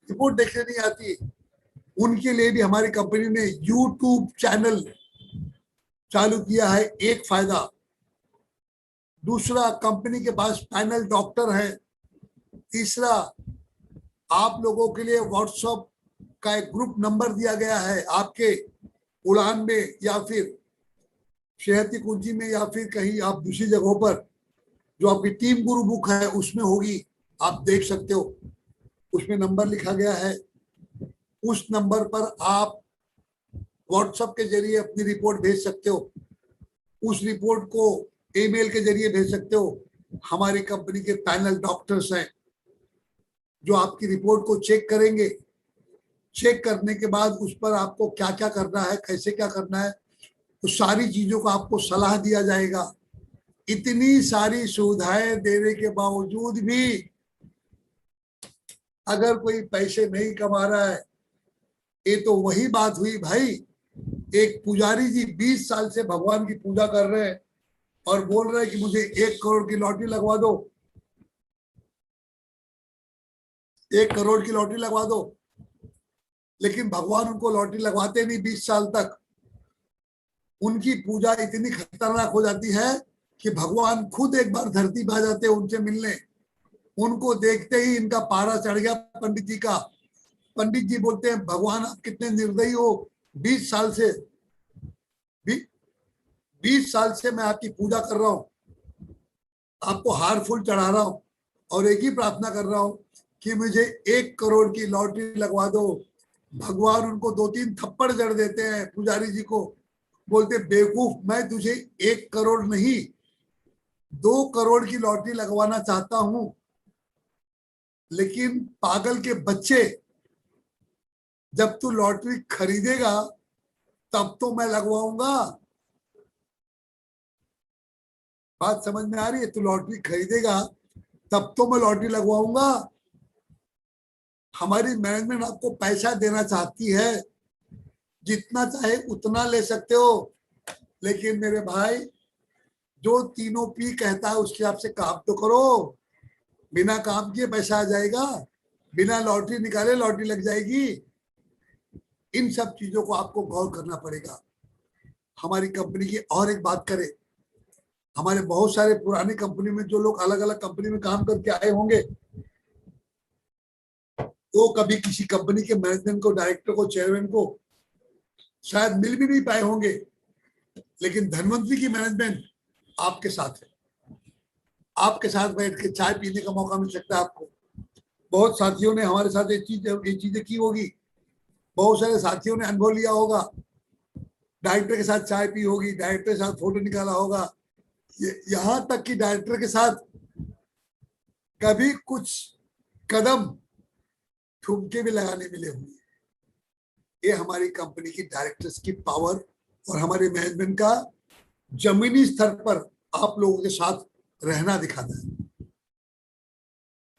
रिपोर्ट देखने नहीं आती, उनके लिए भी हमारी कंपनी ने यूट्यूब चैनल चालू किया है। एक फायदा। दूसरा, कंपनी के पास पैनल डॉक्टर है। तीसरा, आप लोगों के लिए व्हाट्सएप का एक ग्रुप नंबर दिया गया है। आपके उड़ान में या फिर शहती कुंजी में या फिर कहीं आप दूसरी जगहों पर जो आपकी टीम गुरु बुक है उसमें होगी, आप देख सकते हो। उसमें नंबर लिखा गया है। उस नंबर पर आप व्हाट्सएप के जरिए अपनी रिपोर्ट भेज सकते हो। उस रिपोर्ट को ईमेल के जरिए भेज सकते हो। हमारी कंपनी के पैनल डॉक्टर्स हैं जो आपकी रिपोर्ट को चेक करेंगे। चेक करने के बाद उस पर आपको क्या क्या करना है, कैसे क्या करना है, तो सारी चीजों का आपको सलाह दिया जाएगा। इतनी सारी सुविधाएं देने के बावजूद भी अगर कोई पैसे नहीं कमा रहा है, ये तो वही बात हुई भाई। एक पुजारी जी 20 साल से भगवान की पूजा कर रहे हैं और बोल रहे हैं कि मुझे 1 करोड़ की लॉटरी लगवा दो, 1 करोड़ की लॉटरी लगवा दो। लेकिन भगवान उनको लॉटरी लगवाते नहीं 20 साल तक। उनकी पूजा इतनी खतरनाक हो जाती है कि भगवान खुद एक बार धरती पे आ जाते हैं उनसे मिलने। उनको देखते ही इनका पारा चढ़ गया पंडित जी का। पंडित जी बोलते हैं, भगवान आप कितने निर्दयी हो, 20 साल से 20 साल से मैं आपकी पूजा कर रहा हूँ, आपको हार फूल चढ़ा रहा हूँ और एक ही प्रार्थना कर रहा हूँ कि मुझे 1 करोड़ की लॉटरी लगवा दो। भगवान उनको 2-3 थप्पड़ जड़ देते हैं पुजारी जी को। बोलते, बेवकूफ, मैं तुझे 1 करोड़ नहीं 2 करोड़ की लॉटरी लगवाना चाहता हूं, लेकिन पागल के बच्चे, जब तू लॉटरी खरीदेगा तब तो मैं लगवाऊंगा। बात समझ में आ रही है? तू लॉटरी खरीदेगा तब तो मैं लॉटरी लगवाऊंगा। हमारी मैनेजमेंट आपको पैसा देना चाहती है, जितना चाहे उतना ले सकते हो, लेकिन मेरे भाई जो तीनों पी कहता है उसके आपसे काम तो करो। बिना काम किए पैसा आ जाएगा, बिना लॉटरी निकाले लॉटरी लग जाएगी। इन सब चीजों को आपको गौर करना पड़ेगा। हमारी कंपनी की और एक बात करें, हमारे बहुत सारे पुरानी कंपनी में जो लोग अलग अलग कंपनी में काम करके आए होंगे, वो कभी किसी कंपनी के मैनेजमेंट को, डायरेक्टर को, चेयरमैन को शायद मिल भी नहीं पाए होंगे, लेकिन धनवंतरी की मैनेजमेंट आपके साथ है। आपके साथ बैठ के चाय पीने का मौका मिल सकता है आपको। बहुत साथियों ने हमारे साथ ये चीजें की होगी। बहुत सारे साथियों ने अनुभव लिया होगा। डायरेक्टर के साथ चाय पी होगी, डायरेक्टर के साथ फोटो निकाला होगा, यहाँ तक कि डायरेक्टर के साथ कभी कुछ कदम ठुमके भी लगाने मिले होंगे। ये हमारी कंपनी की डायरेक्टर्स की पावर और हमारे मैनेजमेंट का जमीनी स्तर पर आप लोगों के साथ रहना दिखाता है।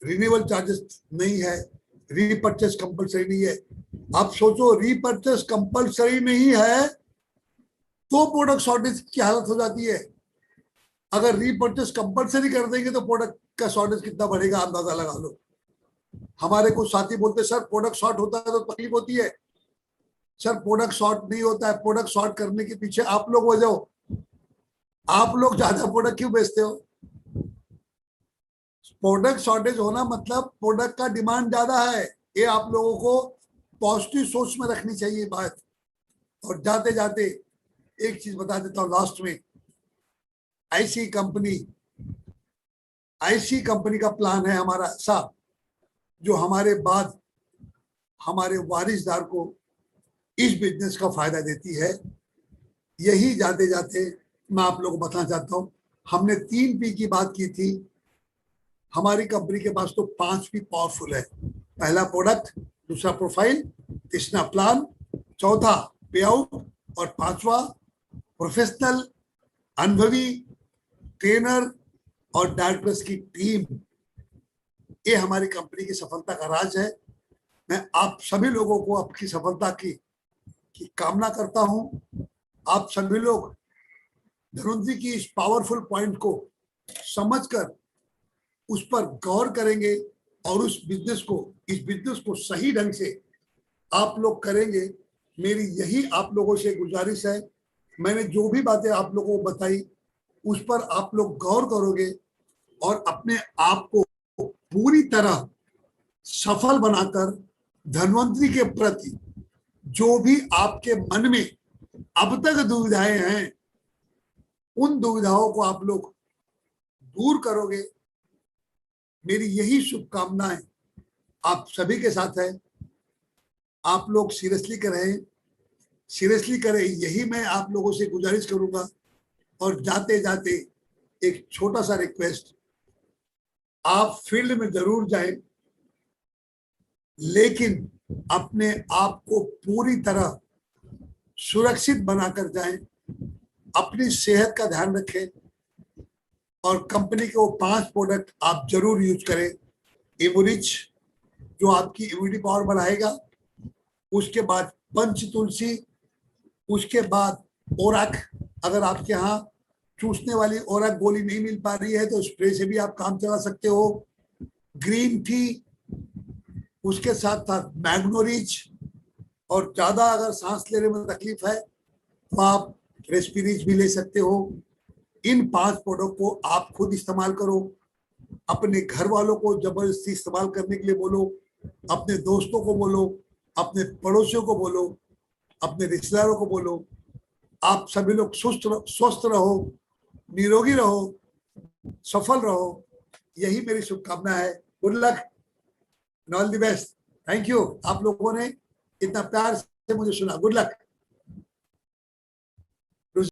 रिन्यूअल चार्जेस नहीं है, रीपर्चेस कंपलसरी नहीं है। आप सोचो, रीपर्चेस कंपलसरी नहीं है तो प्रोडक्ट शॉर्टेज की हालत हो जाती है। अगर रीपर्चेस कंपलसरी कर देंगे तो प्रोडक्ट का शॉर्टेज कितना बढ़ेगा, अंदाजा लगा लो। हमारे कुछ साथी बोलते, सर प्रोडक्ट शॉर्ट होता है तो तकलीफ होती है। सर प्रोडक्ट शॉर्ट नहीं होता है, प्रोडक्ट शॉर्ट करने के पीछे आप लोग वजह हो। आप लोग ज्यादा प्रोडक्ट क्यों बेचते हो? प्रोडक्ट शॉर्टेज होना मतलब प्रोडक्ट का डिमांड ज्यादा है। ये आप लोगों को पॉजिटिव सोच में रखनी चाहिए बात। और जाते जाते एक चीज बता देता हूँ लास्ट में। ऐसी कंपनी का प्लान है हमारा ऐसा, जो हमारे बाद हमारे वारिसदार को इस बिजनेस का फायदा देती है। यही जाते जाते मैं आप लोगों को बताना चाहता हूँ। हमने 3 पी की बात की थी। हमारी कंपनी के पास तो 5 पी पावरफुल है। पहला प्रोडक्ट, दूसरा प्रोफाइल, तीसरा प्लान, चौथा पे आउट और 5वां प्रोफेशनल, अनुभवी ट्रेनर, और डायरेक्टर्स की टीम, ये हमारी कंपनी की सफलता का राज है। मैं आप सभी लोगों को आपकी सफलता की कामना करता हूं। आप सभी लोग धनवंतरी की इस पावरफुल पॉइंट को समझकर उस पर गौर करेंगे और इस बिजनेस को सही ढंग से आप लोग करेंगे। मेरी यही आप लोगों से गुजारिश है। मैंने जो भी बातें आप लोगों को बताई उस पर आप लोग गौर करोगे और अपने आप को पूरी तरह सफल बनाकर धनवंतरी के प्रति जो भी आपके मन में अब तक दुविधाएं हैं, उन दुविधाओं को आप लोग दूर करोगे। मेरी यही शुभकामनाएं आप सभी के साथ है। आप लोग सीरियसली करें, यही मैं आप लोगों से गुजारिश करूंगा। और जाते जाते एक छोटा सा रिक्वेस्ट, आप फील्ड में जरूर जाएं, लेकिन अपने आप को पूरी तरह सुरक्षित बनाकर जाएं। अपनी सेहत का ध्यान रखें और कंपनी के वो 5 प्रोडक्ट आप जरूर यूज करें। इम्यूरिच जो आपकी इम्यूनिटी पावर बढ़ाएगा, उसके बाद पंच तुलसी, उसके बाद ओरक, अगर आपके यहाँ चूसने वाली ओरक गोली नहीं मिल पा रही है तो स्प्रे से भी आप काम चला सकते हो। ग्रीन टी, उसके साथ साथ मैग्नोरिच, और ज्यादा अगर सांस लेने में तकलीफ है तो आप रेस्पिरिच भी ले सकते हो। इन 5 प्रोडक्ट को आप खुद इस्तेमाल करो, अपने घर वालों को जबरदस्ती इस्तेमाल करने के लिए बोलो, अपने दोस्तों को बोलो, अपने पड़ोसियों को बोलो, अपने रिश्तेदारों को बोलो। आप सभी लोग स्वस्थ रहो, निरोगी रहो, सफल रहो, यही मेरी शुभकामना है। Good luck, all the best. Thank you, आप लोगों ने इतना प्यार से मुझे सुना। Good luck.